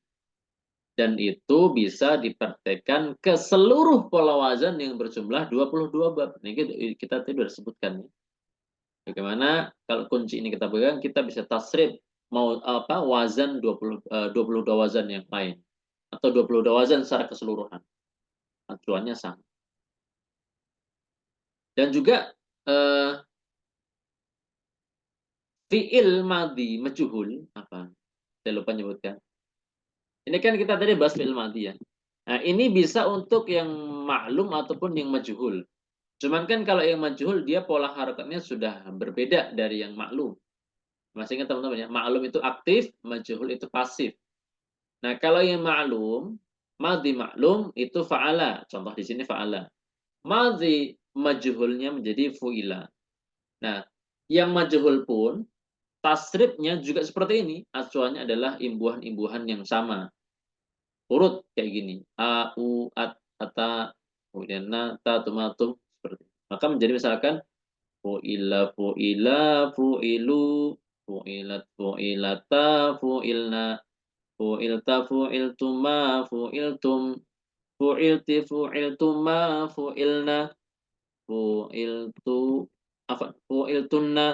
Dan itu bisa dipraktekkan ke seluruh pola wazan yang berjumlah 22 bab. Ini kita tadi sudah sebutkan. Bagaimana kalau kunci ini kita pegang, kita bisa tasrif mau apa wazan 22 wazan yang lain atau 22 wazan secara keseluruhan. Acuannya sama. Dan juga fi'il madhi majhul apa? Saya lupa nyebutkan. Ini kan kita tadi bahas fi'il madhi ya. Nah, ini bisa untuk yang maklum ataupun yang majhul. Cuman kan kalau yang majhul dia pola harakatnya sudah berbeda dari yang maklum. Masih ingat teman-teman ya, maklum itu aktif, majhul itu pasif. Nah, kalau yang maklum, madhi maklum itu fa'ala. Contoh di sini fa'ala. Madhi majhulnya menjadi fu'ila. Nah, yang majhul pun tasrifnya juga seperti ini. Acuannya adalah imbuhan-imbuhan yang sama. Urut kayak gini. A, U, At, Ata, kemudian Na, Ta, Tumatum. Seperti itu. Maka menjadi misalkan fu'ila, fu'ila, fu'ilu, fu'ilat, fu'ilata, fu'ilna, fu'ilta, fu'iltuma, fu'iltum, fu'ilti, fu'iltuma, fu'ilna, fu'iltu, fu'iltunna,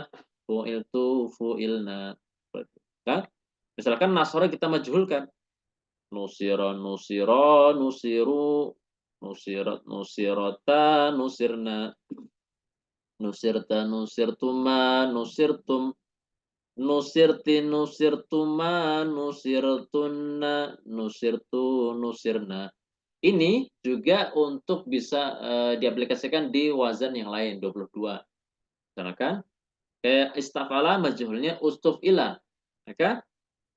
fu'iltu, fu'ilna. Kan? Misalkan nasara kita majhulkan. Nusira, nusira, nusiru, nusirat, nusirata, nusirna, nusirta, nusirtuma, nusirtum, nusirti, nusirtuma, nusirtunna, nusirtu, nusirna. Ini juga untuk bisa diaplikasikan di wazan yang lain 22. Misalkan kayak istafala majhulnya ustufila. Nah, Maka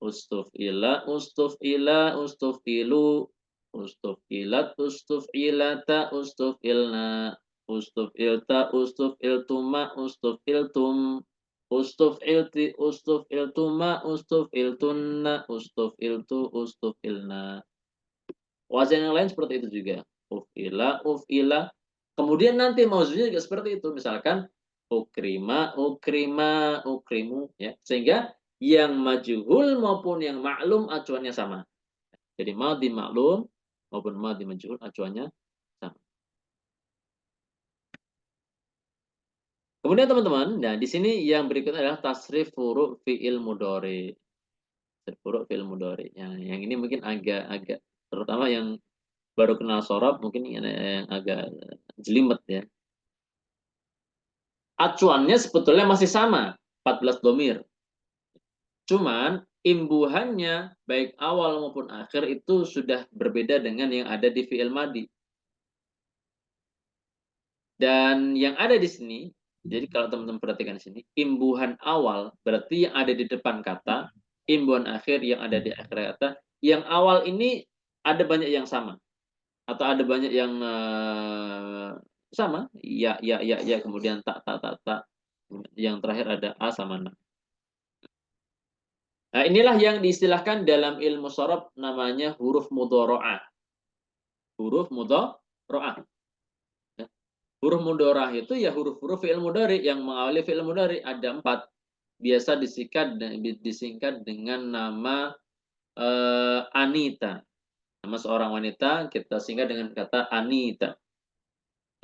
ustuf'ila, ustuf'ila, ustuf'ilu, ustuf'ilat, ustuf'ilata, ustuf'ilna, ustuf'ilta, ustuf'iltuma, ustuf'iltum, ustuf'ilti, ustuf'iltuma, ustuf'iltunna, ustuf'iltu, ustuf'ilna. Wazan yang lain seperti itu juga. Uf'ila, uf'ila. Kemudian nanti mauzunnya juga seperti itu. Misalkan ukrima, ukrima, ukrimu, ya. Sehingga yang majhul maupun yang maklum acuannya sama. Jadi madhi maklum maupun madhi majhul acuannya sama. Kemudian teman-teman, nah di sini yang berikutnya adalah tasrif huruf fi'il mudhari. Tasrif huruf fi'il mudhari. Yang ini mungkin agak terutama yang baru kenal sorob mungkin yang agak jelimet ya. Acuannya sebetulnya masih sama, 14 domir. Cuman imbuhannya baik awal maupun akhir itu sudah berbeda dengan yang ada di fi'il madi. Dan yang ada di sini, jadi kalau teman-teman perhatikan di sini, imbuhan awal berarti yang ada di depan kata, imbuhan akhir yang ada di akhir kata. Yang awal ini ada banyak yang sama atau ada banyak yang sama, ya, kemudian tak, yang terakhir ada a sama na. Nah, inilah yang diistilahkan dalam ilmu shorob namanya huruf mudhoro'ah. Huruf mudhoro'ah. Ya. Huruf mudhoro'ah itu ya huruf-huruf fi'il mudhari yang mengawali fi'il mudhari ada 4. Biasa disingkat dengan nama Anita. Nama seorang wanita kita singkat dengan kata Anita.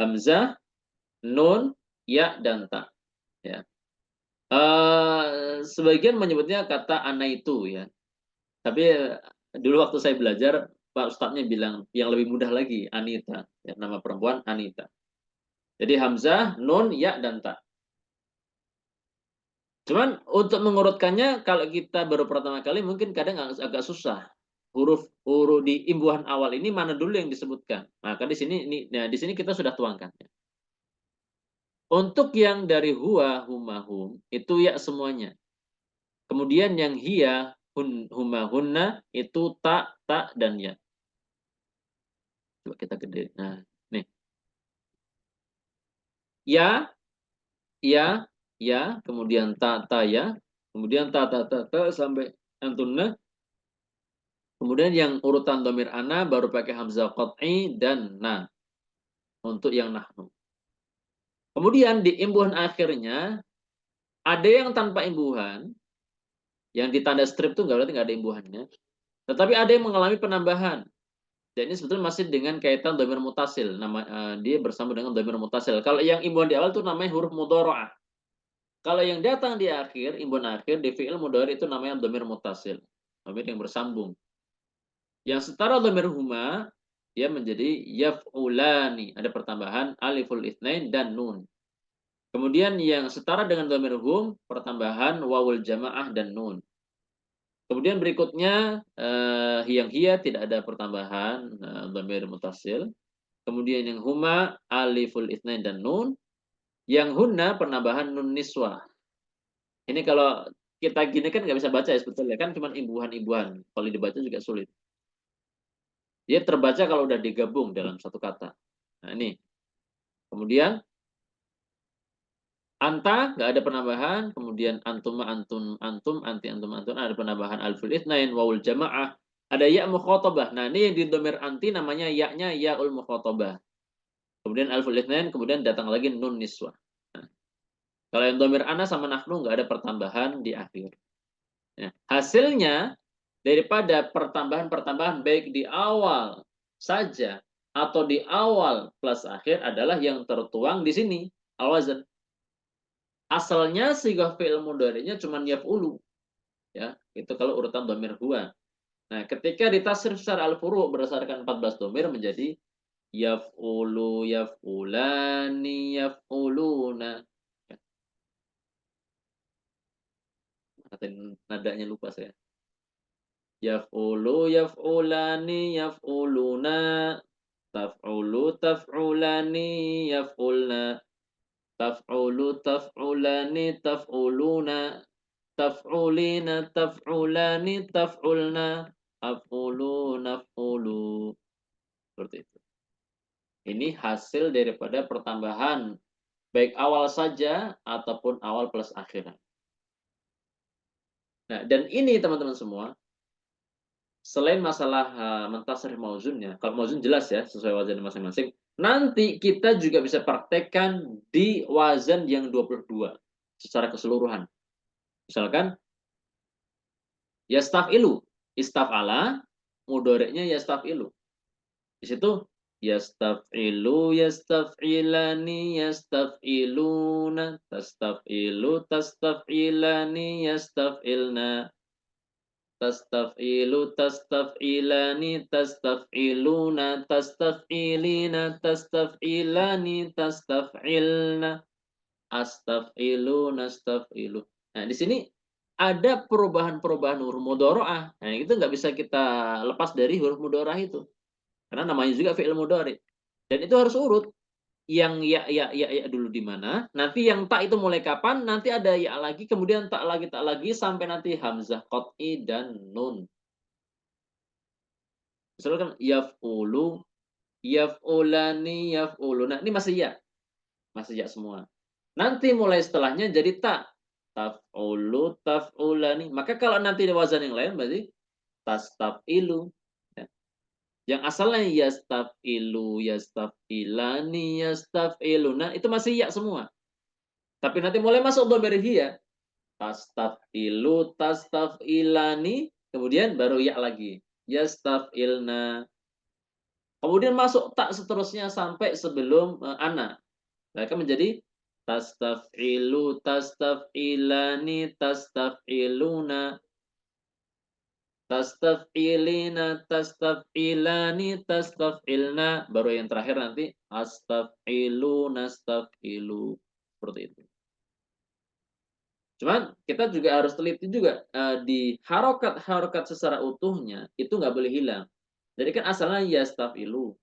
Hamzah, nun, ya, dan ta. Ya. Sebagian menyebutnya kata ana itu ya. Tapi dulu waktu saya belajar, Pak Ustadznya bilang yang lebih mudah lagi, Anita. Ya, nama perempuan Anita. Jadi Hamzah, Nun, Ya, dan Ta. Cuman untuk mengurutkannya, kalau kita baru pertama kali mungkin kadang agak susah. Huruf di imbuhan awal ini mana dulu yang disebutkan. Maka di sini kita sudah tuangkan. Untuk yang dari huwa, huma, hum, itu ya semuanya. Kemudian yang hiya, huma, hunna, itu ta, dan ya. Coba kita gede. Nah, nih. Ya, ya, kemudian ta, ya, kemudian ta, sampai antunna. Kemudian yang urutan domir ana baru pakai hamzah qat'i dan na untuk yang nahnu. Kemudian di imbuhan akhirnya ada yang tanpa imbuhan, yang di tanda strip itu berarti nggak ada imbuhannya. Tetapi ada yang mengalami penambahan. Dan ini sebetulnya masih dengan kaitan domir mutasil. Dia bersama dengan domir mutasil. Kalau yang imbuhan di awal itu namanya huruf mudhoro'ah. Kalau yang datang di akhir, imbuhan akhir, di fi'il mudhari itu namanya domir mutasil. Domir yang bersambung. Yang setara domir huma, dia menjadi yaf'ulani. Ada pertambahan aliful itsnain dan nun. Kemudian yang setara dengan domir hum, pertambahan wawul jamaah dan nun. Kemudian berikutnya yang hiya tidak ada pertambahan domir mutasil. Kemudian yang huma aliful itsnain dan nun. Yang hunna penambahan nun niswah. Ini kalau kita gini kan nggak bisa baca ya sebetulnya kan cuma imbuhan-imbuhan. Kalau dibaca juga sulit. Dia terbaca kalau udah digabung dalam satu kata. Nah ini. Kemudian anta nggak ada penambahan. Kemudian antuma, antum, anti, antum, ada penambahan alful itsnain, wawul jamaah. Ada ya mukhatabah. Nah ini yang di domir anti namanya ya-nya ya'ul mukhatabah. Kemudian alful itsnain, kemudian datang lagi nun niswah. Nah, kalau yang domir ana sama nahnu nggak ada pertambahan di akhir. Ya, hasilnya daripada pertambahan-pertambahan baik di awal saja atau di awal plus akhir adalah yang tertuang di sini al-wazn. Asalnya sigah fi'il mudhari'nya cuma yaf'ulu. Ya, itu kalau urutan dhamir huwa. Nah, ketika ditasrif secara al-furu' berdasarkan 14 dhamir menjadi yaf'ulu, yaf'ulani, yaf'uluna. Nadanya lupa saya. Yaf'ulu, yaf'ulani, yaf'uluna, taf'ulu, taf'ulani, yaf'ulna, taf'ulu, taf'ulani, taf'uluna, taf'ulina, taf'ulani, taf'ulna, af'ulu, naf'ulu. Seperti itu. Ini hasil daripada pertambahan baik awal saja ataupun awal plus akhiran. Nah, dan ini teman-teman semua, selain masalah mentasrif mauzunnya, kalau mauzun jelas ya sesuai wazan masing-masing. Nanti kita juga bisa praktekkan di wazan yang 22 secara keseluruhan. Misalkan yastaf'ilu, istaf'ala, mudhari'nya yastaf'ilu. Di situ yastaf'ilu, yastaf'ilani, yastaf'iluna, tastaf'ilu, tastaf'ilani, yastaf'ilna. Tastaf'ilu, tastaf'ilani, tastaf'iluna, tastaf'ilina, tastaf'ilani, tastaf'ilna, astaf'ilu, nastaf'ilu. Nah, di sini ada perubahan-perubahan huruf mudhari'ah. Nah, itu nggak bisa kita lepas dari huruf mudhari'ah itu. Karena namanya juga fi'il mudhari'. Dan itu harus urut. Yang ya dulu di mana, nanti yang ta itu mulai kapan, nanti ada ya lagi, kemudian tak lagi, sampai nanti hamzah qat'i dan nun. Misalkan yaf'ulu, yaf'ulani, yaf'uluna, ini masih ya semua. Nanti mulai setelahnya jadi ta, taf'ulu, taf'ulani. Maka kalau nanti di wazan yang lain berarti tastaf'ilu. Ya. Yang asalnya yastaf'ilu, yastaf'ilani, yastaf'iluna, itu masih ya semua. Tapi nanti mulai masuk dhamir hiya, tastaf'ilu, tastaf'ilani, kemudian baru ya lagi, yastaf'ilna. Kemudian masuk tak seterusnya sampai sebelum ana. Mereka menjadi tastaf'ilu, tastaf'ilani, tastaf'iluna, tastaf'ilina, tastaf'ilani, tastaf'ilna, baru yang terakhir nanti astaf'ilu, nastaf'ilu. Seperti itu. Cuman kita juga harus teliti juga di harokat-harokat secara utuhnya itu nggak boleh hilang. Jadi kan asalnya yastafilu.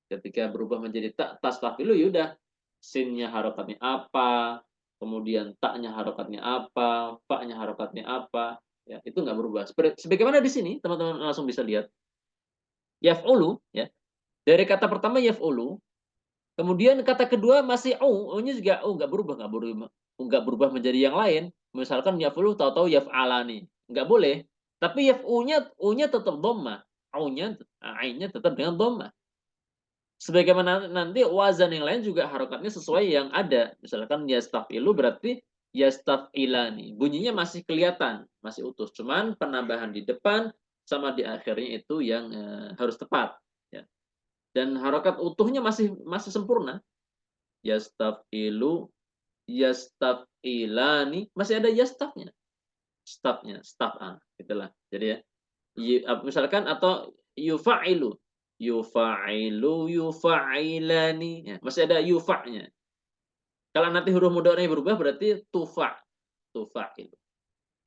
Ketika berubah menjadi tak tastafilu, yaudah sinnya harokatnya apa, kemudian taknya harokatnya apa, fa-nya harokatnya apa, ya itu nggak berubah. Sebagaimana di sini teman-teman langsung bisa lihat yaf'ulu, ya dari kata pertama yaf'ulu, kemudian kata kedua masih u-nya juga nggak berubah menjadi yang lain. Misalkan yaf'ulu tahu-tahu yaf'alani, nggak boleh. Tapi u-nya tetap dhammah, u-nya ainnya tetap dengan dhammah. Sebagaimana nanti wazan yang lain juga harokatnya sesuai yang ada. Misalkan yastafilu berarti yastafilani. Bunyinya masih kelihatan, masih utuh. Cuman penambahan di depan sama di akhirnya itu yang harus tepat. Ya. Dan harokat utuhnya masih sempurna. Yastafilu, yastafilani, masih ada yastafnya. Staf'a, itulah. Jadi ya, misalkan atau yufa'ilu, yufa'ilu, yufa'ilani, ya, masih ada yufa'nya. Kalau nanti huruf mudhari'nya berubah berarti tufa'ilu.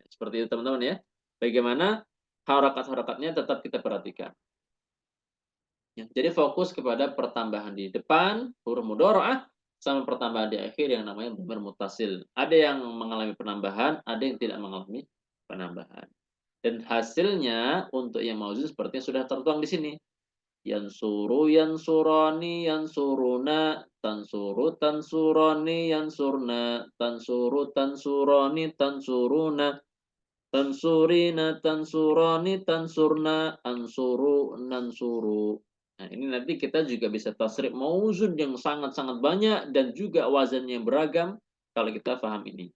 Seperti itu teman-teman ya. Bagaimana harakat-harakatnya tetap kita perhatikan. Ya, jadi fokus kepada pertambahan di depan huruf mudhari'ah sama pertambahan di akhir yang namanya dhamir muttasil. Ada yang mengalami penambahan, ada yang tidak mengalami penambahan. Dan hasilnya untuk yang mauzun sepertinya sudah tertuang di sini. Yansuru, yansurani, yansuruna, tansuru, tansurani, yansurna, tansuru, tansurani, tansuruna, tansurina, tansurani, tansurna, ansuru, nansuru. Nah, ini nanti kita juga bisa tasrif mauzun yang sangat-sangat banyak dan juga wazannya yang beragam kalau kita paham ini.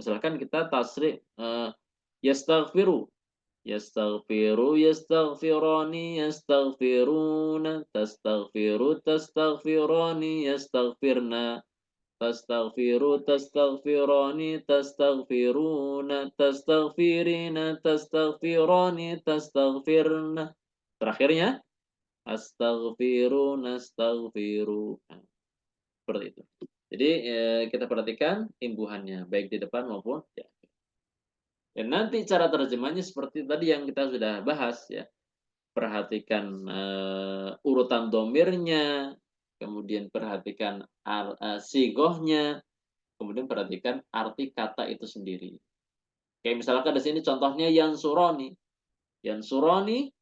Misalkan kita tasrif yastaghfiru, yastaghfiru, yastaghfirani, yastaghfiruna, tastaghfiru, tastaghfirani, yastaghfirna, tastaghfiru, tastaghfirani, tastaghfiruna, tastaghfirina, tastaghfirani, tastaghfirna. Terakhirnya astaghfiru, nastaghfiru. Nah, seperti itu. Jadi kita perhatikan imbuhannya baik di depan maupun di akhir. Dan nanti cara terjemahnya seperti tadi yang kita sudah bahas ya. Perhatikan urutan domirnya, kemudian perhatikan sigohnya, kemudian perhatikan arti kata itu sendiri. Kayak misalkan di sini contohnya yansuroni. Yansuroni,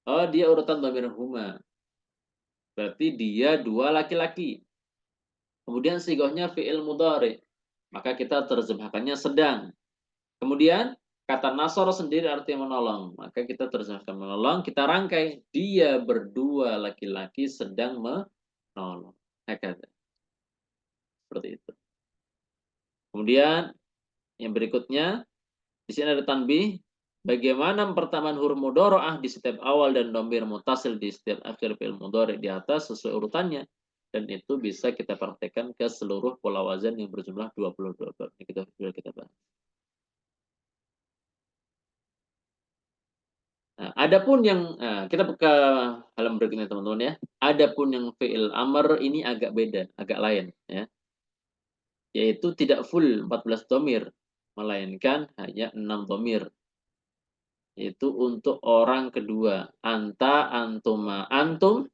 oh dia urutan dhamir huma. Berarti dia dua laki-laki. Kemudian sigohnya fi'il mudhari. Maka kita terjemahkannya sedang. Kemudian kata nasor sendiri artinya menolong. Maka kita terjemahkan menolong, kita rangkai. Dia berdua laki-laki sedang menolong. Seperti itu. Kemudian yang berikutnya, di sini ada tanbih. Bagaimana pertamaan huruf mudhari'ah di setiap awal dan dhamir mutasil di setiap akhir fi'il mudhari di atas sesuai urutannya. Dan itu bisa kita praktekkan ke seluruh pola wazan yang berjumlah 22 bab. Ini kita bahas. Nah, adapun yang kita ke halaman berikutnya teman-teman ya. Adapun yang fi'il amr ini agak beda, agak lain ya. Yaitu tidak full 14 dhamir, melainkan hanya 6 dhamir. Itu untuk orang kedua. Anta, antuma, antum,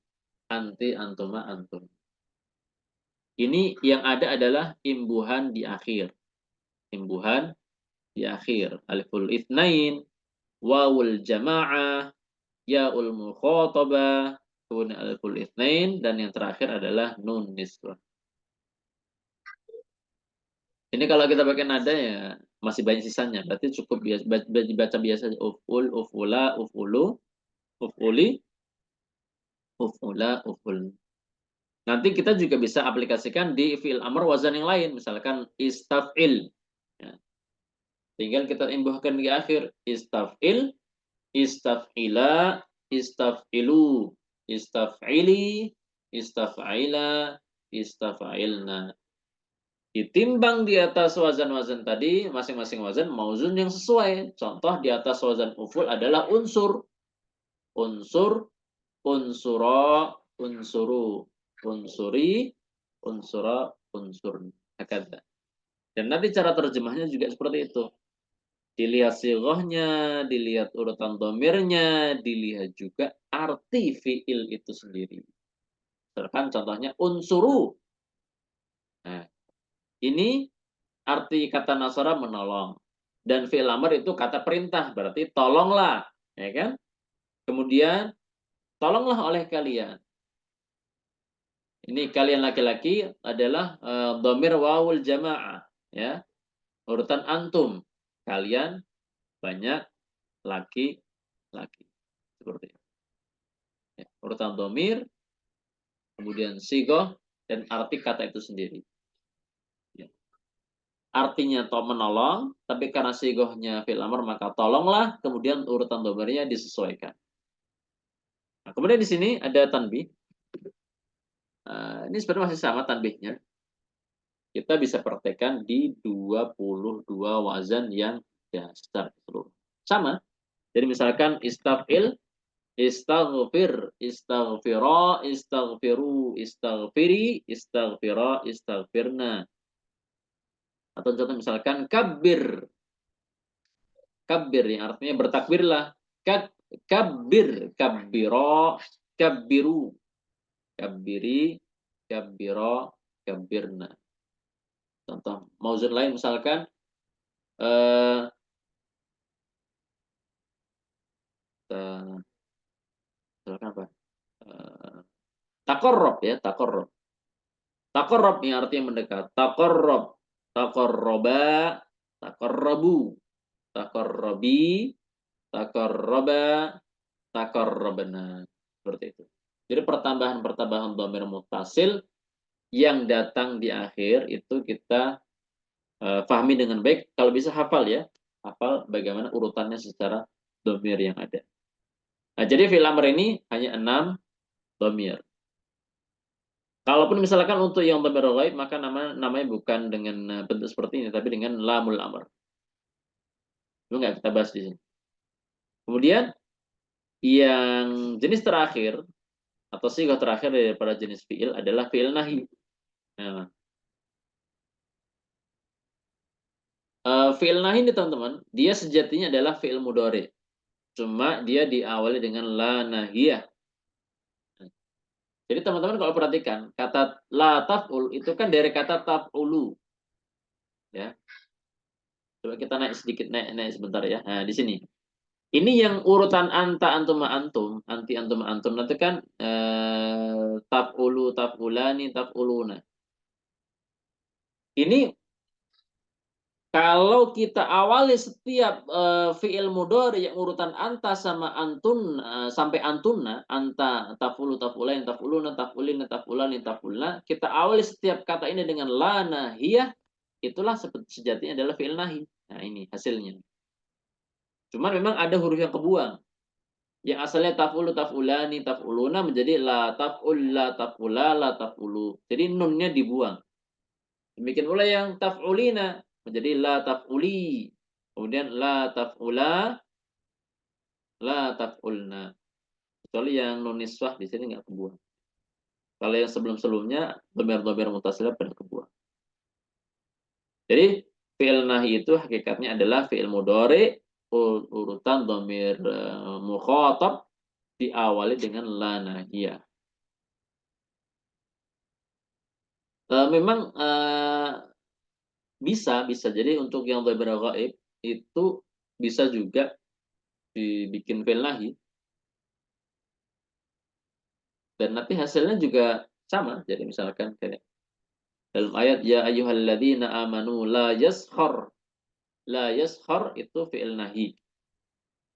anti, antuma, antum. Ini yang ada adalah imbuhan di akhir. Imbuhan di akhir. Aliful itsnain, wawul jamaah, yaul mukhatabah, kemudian aliful itsnain, dan yang terakhir adalah nun niswah. Ini kalau kita pakai nada ya masih banyak sisanya. Berarti cukup baca biasa uful, ufula, ufulu, ufuli, ufula, uful. Nanti kita juga bisa aplikasikan di fi'il amr wazan yang lain. Misalkan istaf'il. Ya. Tinggal kita imbuhkan di akhir. Istaf'il, istaf'ila, istaf'ilu, istaf'ili, istaf'ila, istaf'ilna. Ditimbang di atas wazan-wazan tadi, masing-masing wazan mauzun yang sesuai. Contoh di atas wazan uful adalah unsur. Unsur, unsura, unsuru, unsuri, unsura, unsurni. Dan nanti cara terjemahnya juga seperti itu. Dilihat sighahnya, dilihat urutan domirnya, dilihat juga arti fi'il itu sendiri. Misalkan contohnya unsuru. Nah, ini arti kata nasara menolong. Dan fi'il amr itu kata perintah, berarti tolonglah. Ya kan? Kemudian, tolonglah oleh kalian. Ini kalian laki-laki adalah dhamir wawul jamaah. Ya. Urutan antum. Kalian banyak laki-laki. Seperti itu. Ya. Urutan dhamir, kemudian sigoh, dan arti kata itu sendiri. Ya. Artinya menolong, tapi karena sigohnya fi'il amr maka tolonglah, kemudian urutan dhamirnya disesuaikan. Nah, kemudian di sini ada tanbih. Ini sebenarnya masih sama tanbihnya. Kita bisa praktekkan di 22 wazan yang dasar seluruh. Sama. Jadi misalkan istaf'il, istaghfir, istaghfira, istaghfiru, istaghfiri, istaghfira, istaghfirna. Atau contoh misalkan kabbir. Kabbir yang artinya bertakbirlah. Kabbir, kabbiro, kabbiru. Kabbiri, kabbiro, kabbirna. Contoh mauzun lain misalkan misalkan apa? Takorrob ya, takorrob. Takorrob yang artinya mendekat. Takorrob, takorroba, takorrobu, takorrobi, takorroba, takorrobna. Seperti itu. Jadi pertambahan-pertambahan dhamir muttasil yang datang di akhir itu kita pahami dengan baik. Kalau bisa hafal ya. Hafal bagaimana urutannya secara dhamir yang ada. Nah, jadi fi'il amr ini hanya 6 dhamir. Kalaupun misalkan untuk yang dhamir ghaib, maka namanya bukan dengan bentuk seperti ini, tapi dengan lamul amr. Itu nggak kita bahas di sini. Kemudian yang jenis terakhir atau sighah terakhir daripada jenis fi'il adalah fi'il nahi. Nah, fi'il nahi ini teman-teman, dia sejatinya adalah fi'il mudhari. Cuma dia diawali dengan la nahiyah. Jadi teman-teman kalau perhatikan, kata la taf'ul itu kan dari kata taf'ulu. Ya. Coba kita naik sedikit, naik sebentar ya. Nah, di sini. Ini yang urutan anta, antum, antum, anti, antum, antum, nanti kan taf'ulu, taf'ulani, taf'uluna. Ini kalau kita awali setiap fi'il mudhari yang urutan anta sama antun sampai antunna, anta, taf'ulu, taf'ulain, taf'uluna, taf'ulina, taf'ulani, taf'ulna, kita awali setiap kata ini dengan la nahiyah, itulah sejatinya adalah fi'il nahi. Nah, ini hasilnya. Cuman memang ada huruf yang kebuang. Yang asalnya taf'ulu, taf'ulani, taf'uluna menjadi la taf'ul, la taf'ula, la taf'ulu. Jadi nunnya dibuang. Demikian pula yang taf'ulina menjadi la taf'uli. Kemudian la taf'ula, la taf'ulna. Kecuali yang nun niswah di sini nggak kebuang. Kalau yang sebelum-sebelumnya dhamir-dhamir mutasilah pada kebuang. Jadi fi'il nahi itu hakikatnya adalah fi'il mudhari urutan dhamir mukhatab diawali dengan la nahiyah. Memang bisa jadi untuk yang dhamir ghaib itu bisa juga dibikin fi'il nahi dan nanti hasilnya juga sama. Jadi misalkan kayak dalam ayat ya ayyuhalladzina amanu la yaskhar. La yaskhar itu fi'il nahi.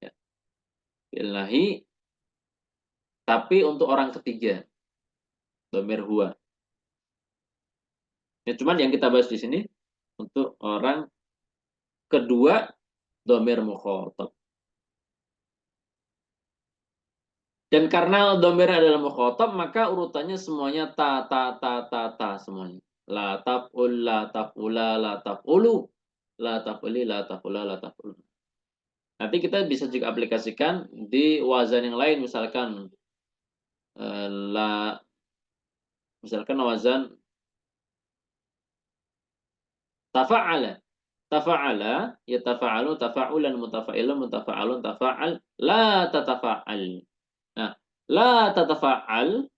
Ya, fi'il nahi tapi untuk orang ketiga, dhamir huwa. Ya, cuman yang kita bahas di sini untuk orang kedua dhamir mukhatab. Dan karena dhamir adalah mukhatab, maka urutannya semuanya ta semuanya. La taf'ul, la taf'ula, la taf'ulu, la taf'uli, la taf'ula, la taf'ulu. Nanti kita bisa juga aplikasikan di wazan yang lain, misalkan la, misalkan wazan tafa'ala. Tafa'ala, ya tafa'alu, tafa'ulan, mutafa'ilun, mutafa'alun, tafa'al, la tatafa'al. Nah, la tatafa'al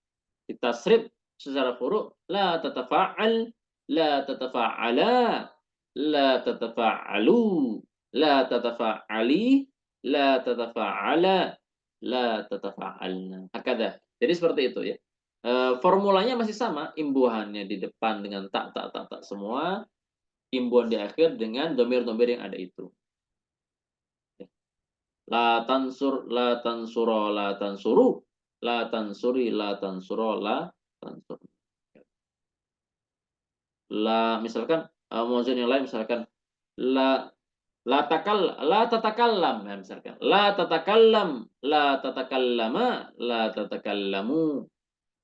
ditasrif secara furu' la tatafa'al, la tatafa'ala, la tatafa'alu, la tatafa'ali, la tatafa'ala, la tatafa'alna. Hakada. Jadi seperti itu ya. Formulanya masih sama, imbuhannya di depan dengan tak semua, imbuhan di akhir dengan domir-domir yang ada itu. La tansur, la tansuro, la tansuru, la tansuri, la tansuro, la tansur. La misalkan mawzun yang lain misalkan la la tatakallam ya, misalkan la tatakallam, la tatakallama, la tatakallamu,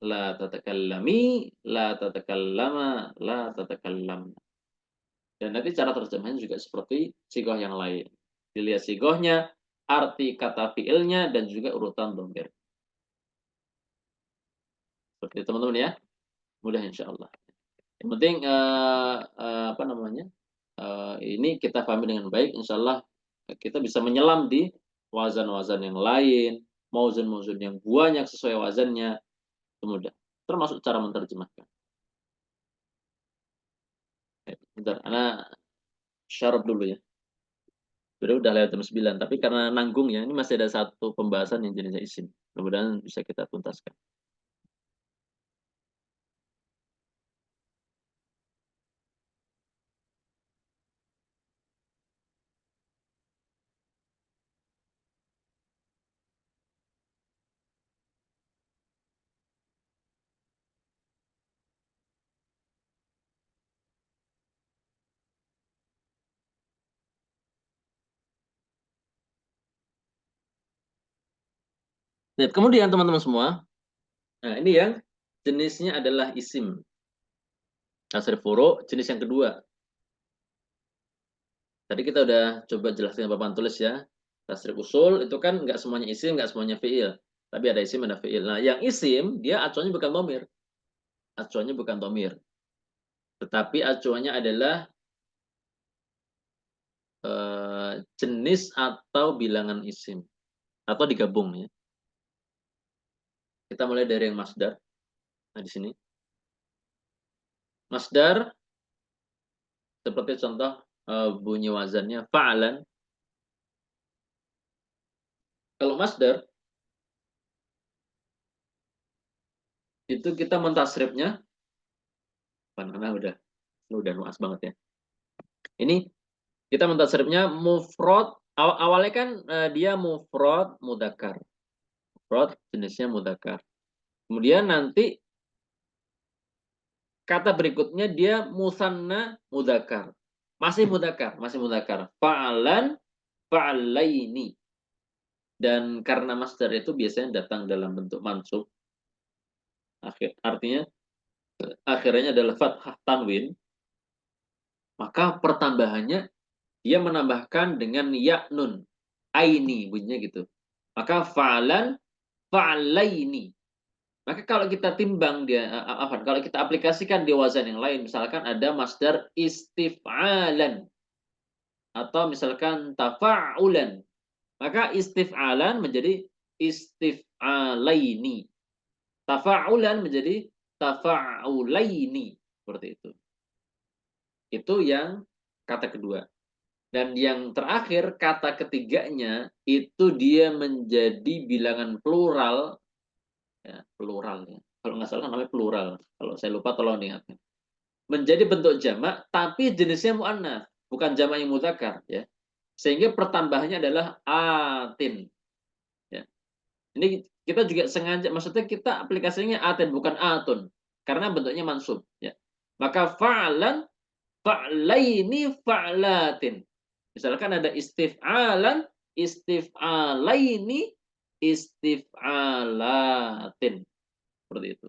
la tatakallami, la tatakallama, la tatakallam. Dan nanti cara terjemahnya juga seperti sigoh yang lain. Dilihat sigohnya, arti kata fiilnya, dan juga urutan dhamir. Seperti teman-teman ya. Mudah insya Allah. Yang penting apa namanya? Ini kita pahami dengan baik, insya Allah kita bisa menyelam di wazan-wazan yang lain, mauzun-mauzun yang banyak sesuai wazannya, itu mudah. Termasuk cara menerjemahkan. Bentar, anak syarab dulu ya. Udah lewat jam 9, tapi karena nanggung ya, ini masih ada satu pembahasan yang jenisnya isim. Mudah-mudahan bisa kita tuntaskan. Nah, kemudian teman-teman semua, nah ini yang jenisnya adalah isim. Tasrif furu, jenis yang kedua. Tadi kita udah coba jelaskan papan tulis ya. Tasrif usul itu kan nggak semuanya isim, nggak semuanya fiil. Tapi ada isim, ada fiil. Nah, yang isim, dia acuannya bukan dhamir. Acuannya bukan dhamir. Tetapi acuannya adalah jenis atau bilangan isim. Atau digabung ya. Kita mulai dari yang masdar. Nah, di sini. Masdar, seperti contoh bunyi wazannya fa'lan. Kalau masdar itu kita mentasrifnya, karena udah nuas banget ya. Ini kita mentasrifnya mufrad. Awalnya kan dia mufrad mudzakkar. Mufrad jenisnya mudzakkar. Kemudian nanti kata berikutnya dia musanna mudzakkar. Masih mudzakkar. Fa'alan, fa'alaini. Dan karena masdar itu biasanya datang dalam bentuk mansub. Artinya akhirnya adalah fathah tanwin. Maka pertambahannya dia menambahkan dengan ya nun. Aini bunyinya gitu. Maka fa'alan, fa'alaini. Maka kalau kita timbang dia, kalau kita aplikasikan di wazan yang lain, misalkan ada masdar istif'alan atau misalkan tafa'ulan, maka istif'alan menjadi istif'alaini, tafa'ulan menjadi tafa'ulaini, seperti itu. Itu yang kata kedua. Dan yang terakhir, kata ketiganya itu dia menjadi bilangan plural, ya, plural ya. Kalau nggak salah namanya plural. Kalau saya lupa tolong diingatkan. Menjadi bentuk jamak tapi jenisnya muannats, bukan jamak yang mudzakkar ya. Sehingga pertambahannya adalah atin ya. Ini kita juga sengaja, maksudnya kita aplikasinya atin bukan atun karena bentuknya mansub ya. Maka fa'lan, fa'laini, fa'latin. Misalkan ada istif'alan, istif'alaini, istif'alatin. Seperti itu.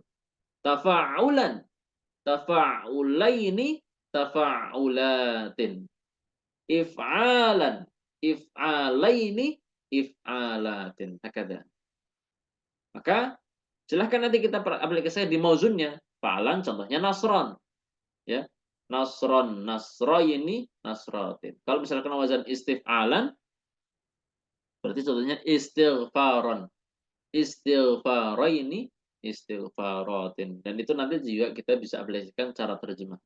Tafa'ulan, tafa'ulaini, tafa'ulatin. If'alan, if'alaini, if'alatin. Hakada. Maka silahkan nanti kita aplikasikan di mauzunnya. Fa'alan contohnya nasron. Ya. Nasron, nasroyini, nasrotin. Kalau misalkan wazan istif'alan, berarti contohnya istighfaron. Istighfaroini, istighfarotin. Dan itu nanti juga kita bisa aplikasikan cara terjemah.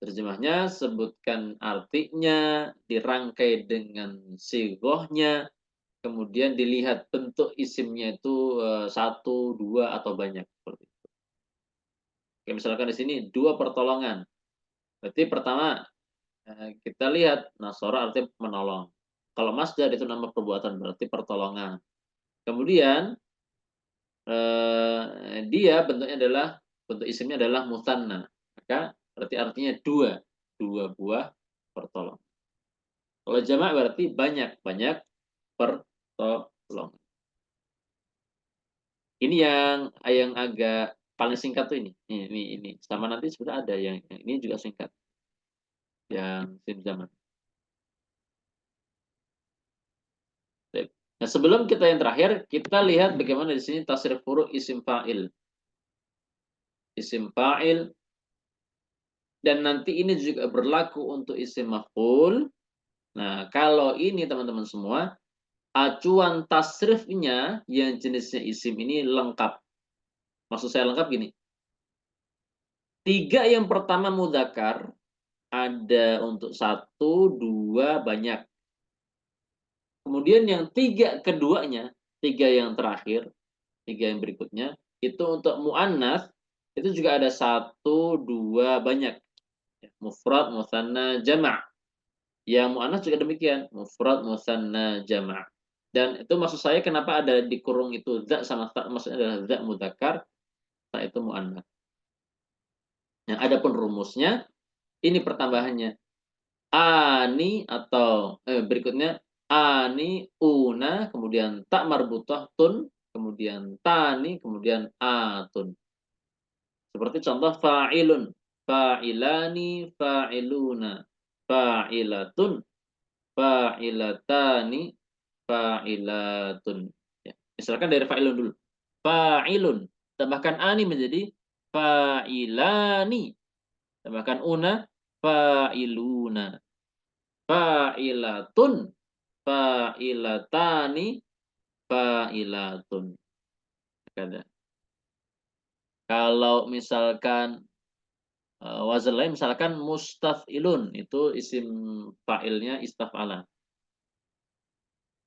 Terjemahnya sebutkan artinya, dirangkai dengan sigohnya, kemudian dilihat bentuk isimnya itu satu, dua, atau banyak. Seperti itu. Oke, misalkan di sini dua pertolongan. Berarti pertama kita lihat nasara artinya menolong. Kalau masdar itu nama perbuatan berarti pertolongan. Kemudian dia bentuknya adalah bentuk isimnya adalah musanna. Maka berarti artinya dua buah pertolongan. Kalau jamak berarti banyak pertolongan. Ini yang agak paling singkat tuh ini. Ini. Sama nanti sudah ada yang ini juga singkat. Yang sim zaman. Nah, sebelum kita yang terakhir, kita lihat bagaimana di sini tasrif huruf isim fa'il. Isim fa'il. Dan nanti ini juga berlaku untuk isim maf'ul. Nah, kalau ini teman-teman semua, acuan tasrifnya yang jenisnya isim ini lengkap. Maksud saya lengkap gini. 3 yang pertama mudzakkar, ada untuk 1, 2, banyak. Kemudian yang 3 keduanya, 3 yang terakhir, 3 yang berikutnya, itu untuk mu'annats, itu juga ada 1, 2, banyak. Mufrad, musanna, jama'. Yang mu'annats juga demikian, mufrad, musanna, jama'. Dan itu maksud saya kenapa ada di kurung itu za sama ta, maksudnya adalah za mudzakkar, ta itu mu'annats. Yang adapun rumusnya, ini pertambahannya. Ani atau berikutnya ani, una, kemudian tak marbutah, tun, kemudian tani, kemudian atun. Seperti contoh fa'ilun, fa'ilani, fa'iluna, fa'ilatun, fa'ilatani, fa'ilatun. Ya. Misalkan dari fa'ilun dulu. Fa'ilun, tambahkan ani menjadi fa'ilani. Tambahkan una, fa'iluna. Fa'ilatun, fa'ilatani, fa'ilatun. Kalau misalkan wazan lain misalkan mustaf'ilun, itu isim fa'ilnya istaf'ala.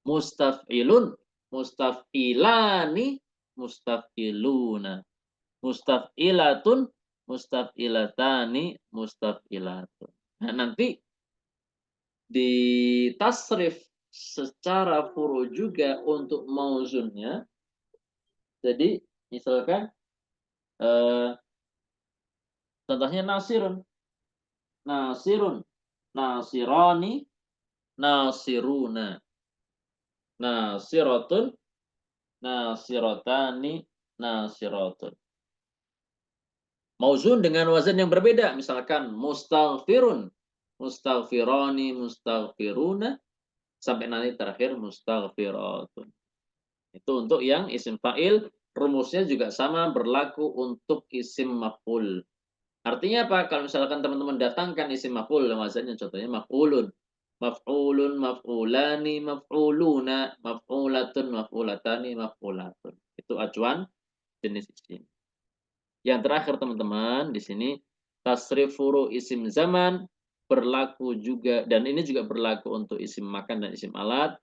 Mustaf'ilun, mustaf'ilani, mustaf'iluna. Mustaf'ilatun, mustaf'ilatani, mustaf'ilatun. Nah, nanti di tasrif secara furu juga untuk mauzunnya. Jadi misalkan contohnya nasirun, nasirun, nasirani, nasiruna, nasiratun, nasiratani, nasiratun. Mauzun dengan wazan yang berbeda, misalkan mustaghfirun, mustaghfirani, mustaghfiruna, sampai nanti terakhir mustaghfiratun. Itu untuk yang isim fa'il, rumusnya juga sama berlaku untuk isim maf'ul. Artinya apa? Kalau misalkan teman-teman datangkan isim maf'ul, wazannya contohnya maf'ulun, maf'ulun, maf'ulani, maf'uluna, maf'ulatun, maf'ulatani, maf'ulatun. Itu acuan jenis isim. Yang terakhir teman-teman, di sini tasrif furu isim zaman berlaku juga, dan ini juga berlaku untuk isim makan dan isim alat.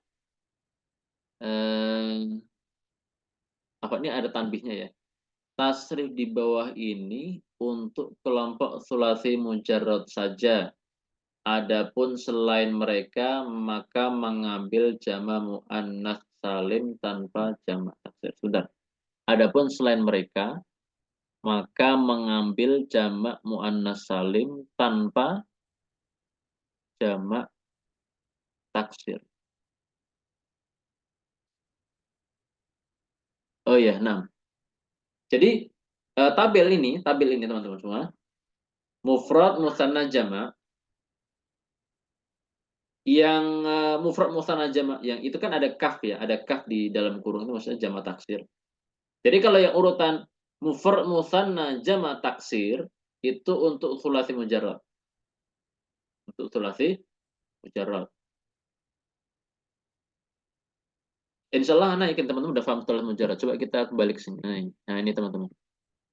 Apa ini ada tanbihnya ya? Tasrif di bawah ini untuk kelompok sulasi mujarrad saja. Adapun selain mereka maka mengambil jama' muannats salim tanpa jama' taksir. Sudah. Adapun selain mereka maka mengambil jama' muannats salim tanpa jama' taksir. Oh iya, 6. Jadi tabel ini teman-teman semua, mufrad musanna jama' yang mufrad musanna jama' yang itu kan ada kaf ya, ada kaf di dalam kurung itu maksudnya jama' taksir. Jadi kalau yang urutan mufrad musanna jama' taksir itu untuk sulasi mujarrad. Untuk sulasi mujarrad. Insya Allah anak yakin teman-teman udah paham sulasi mujarrad. Coba kita kembali ke sini. Nah, ini teman-teman.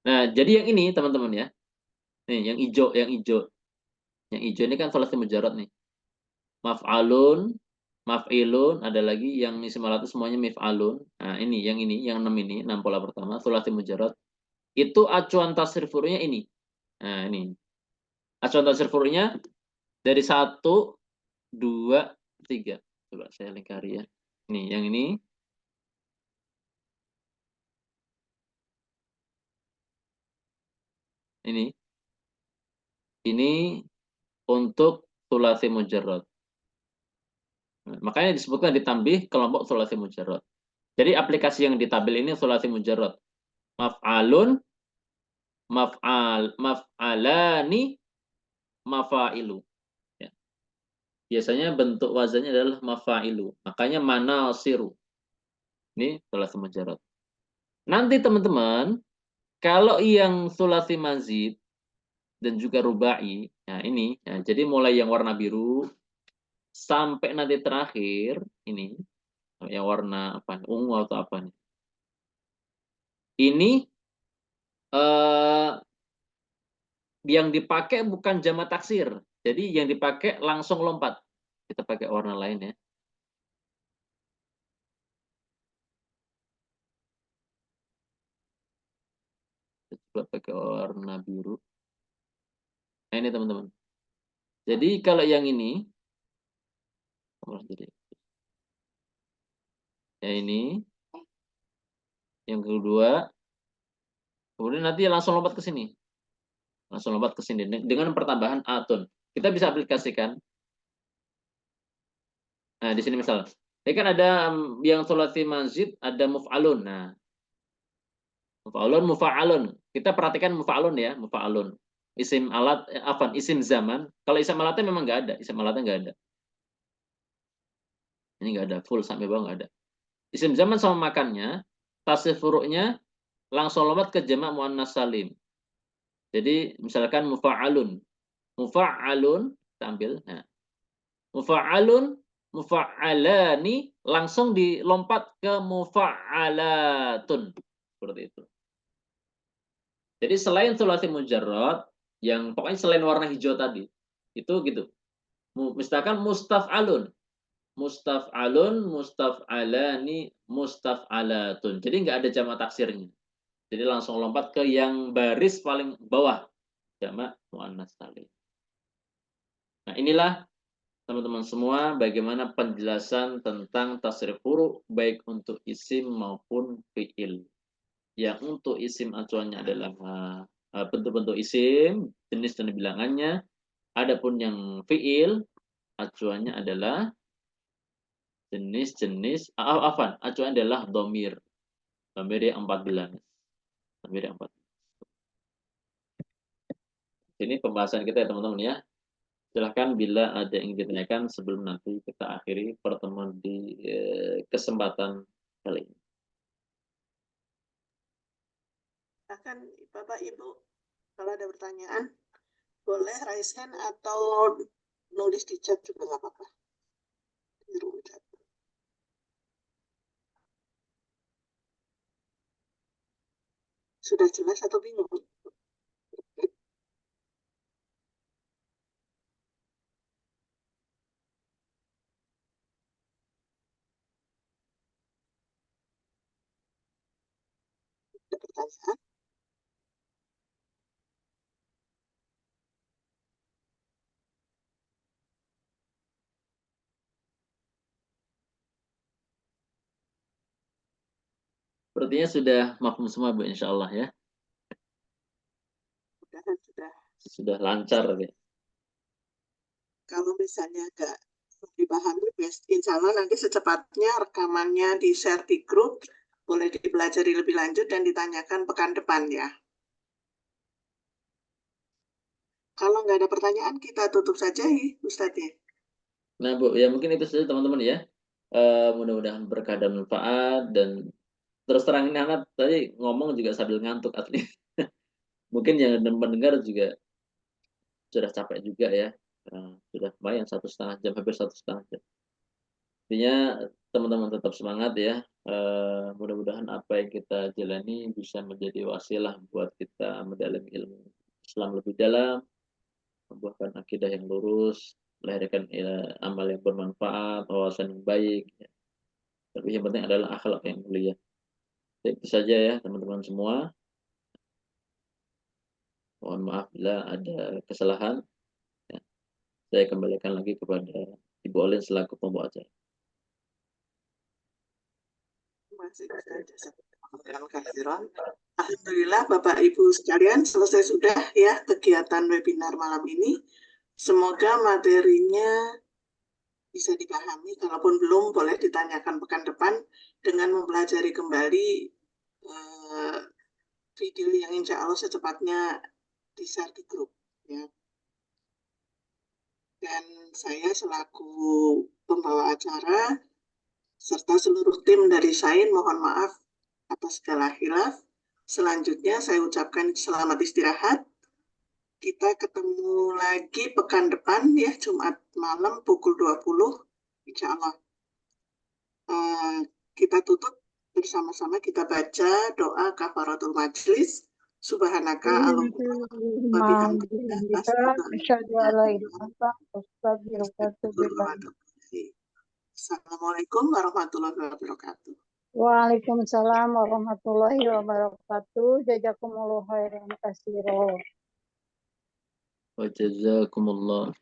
Nah, jadi yang ini teman-teman ya. Nih, yang hijau, yang hijau. Yang hijau ini kan sulasi mujarrad nih. Maf'alun, maf'ilun, ada lagi yang isim alat itu semuanya mif'alun. Nah, ini, yang 6 ini, 6 pola pertama, sulasi mujarrad. Itu acuan tasrif furu'nya ini. Nah, ini. Acuan tasrif furu'nya dari 1, 2, 3. Coba saya lingkari ya. Ini, yang ini. Ini. Ini untuk sulasi mujarrad. Nah, makanya disebutkan ditambih kelompok sulasi mujarrad. Jadi aplikasi yang ditabel ini sulasi mujarrad. Maf'alun, maf'alani, mafa'ilu. Ya. Biasanya bentuk wazannya adalah mafa'ilu. Makanya manasiru. Ini sulasi mujarrad. Nanti teman-teman, kalau yang sulasi mazid dan juga rubai, nah ini, nah, jadi mulai yang warna biru sampai nanti terakhir ini yang warna apa? Ungu atau apa nih? Ini yang dipakai bukan jama' taksir. Jadi yang dipakai langsung lompat. Kita pakai warna lain ya. Kita coba pakai warna biru. Nah ini teman-teman. Jadi kalau yang ini, ya ini, yang kedua, kemudian nanti langsung lompat ke sini. Langsung lompat ke sini dengan pertambahan atun. Kita bisa aplikasikan. Nah, di sini misalnya. Ini kan ada yang sulasi mazid, ada muf'alun. Nah, muf'alun, mufa'alun. Kita perhatikan mufa'alun ya, mufa'alun. Isim alat, isim zaman. Kalau isim alatnya memang nggak ada. Isim alatnya nggak ada. Ini nggak ada, full sampai bawah nggak ada. Isim zaman sama makannya, tasrif furu'nya langsung lompat ke jamak muannas salim. Jadi misalkan mufa'alun. Mufa'alun, kita ambil. Nah, mufa'alun, mufa'alani, langsung dilompat ke mufa'alatun. Seperti itu. Jadi selain sulasi mujarrad, yang pokoknya selain warna hijau tadi. Itu gitu. Misalkan mustaf'alun, mustaf'alani, mustaf'alatun. Jadi nggak ada jamak taksirnya. Jadi langsung lompat ke yang baris paling bawah, jamak muannas salim. Nah, inilah teman-teman semua bagaimana penjelasan tentang tasrif huruf baik untuk isim maupun fi'il. Yang untuk isim acuannya adalah bentuk-bentuk isim, jenis dan bilangannya. Adapun yang fi'il acuannya adalah jenis-jenis, acuannya adalah domir. Domir yang 14. Domir yang 14. Ini pembahasan kita ya teman-teman ya. Silahkan bila ada yang ditanyakan sebelum nanti kita akhiri pertemuan di kesempatan kali ini. Silakan Bapak Ibu, kalau ada pertanyaan boleh raise hand atau nulis di chat juga nggak apa-apa. Di room chat. Sudah jelas atau bingung? Ada pertanyaan? Sepertinya sudah mafhum semua Bu, insya Allah ya. Sudah. Sudah lancar ya. Kalau misalnya nggak dipahami, insya Allah nanti secepatnya rekamannya di-share di grup, boleh dipelajari lebih lanjut dan ditanyakan pekan depan ya. Kalau nggak ada pertanyaan, kita tutup saja ya, Ustadz ya. Nah Bu, ya mungkin itu saja teman-teman ya. Mudah-mudahan berkah dan manfaat, dan terus terang ini anak tadi ngomong juga sambil ngantuk asli. Mungkin yang mendengar juga sudah capek juga ya. Sudah lumayan 1,5 jam, hampir 1,5 jam. Intinya teman-teman tetap semangat ya. Mudah-mudahan apa yang kita jalani bisa menjadi wasilah buat kita mendalami ilmu Islam lebih dalam, membuahkan akidah yang lurus, melahirkan amal yang bermanfaat, wawasan yang baik. Ya. Tapi yang penting adalah akhlak yang mulia. Jadi itu saja ya teman-teman semua. Mohon maaf bila ada kesalahan. Ya. Saya kembalikan lagi kepada Ibu Olin selaku pembawa acara. Alhamdulillah Bapak Ibu sekalian, selesai sudah ya kegiatan webinar malam ini. Semoga materinya bisa dipahami. Kalaupun belum, boleh ditanyakan pekan depan dengan mempelajari kembali video yang insya Allah secepatnya di-share di grup. Ya. Dan saya selaku pembawa acara serta seluruh tim dari Sain mohon maaf atas segala khilaf. Selanjutnya saya ucapkan selamat istirahat. Kita ketemu lagi pekan depan ya, Jumat malam pukul 20. Insya Allah. Kita tutup bersama-sama, kita baca doa kafaratul majlis. Subhanaka Allahumma wa bihamdika asyhadu an la ilaha illa anta astaghfiruka wa atubu ilaik. Assalamualaikum warahmatullahi wabarakatuh. Waalaikumsalam warahmatullahi wabarakatuh. Jazakumullahu khairan katsiran. Wa jazakumullah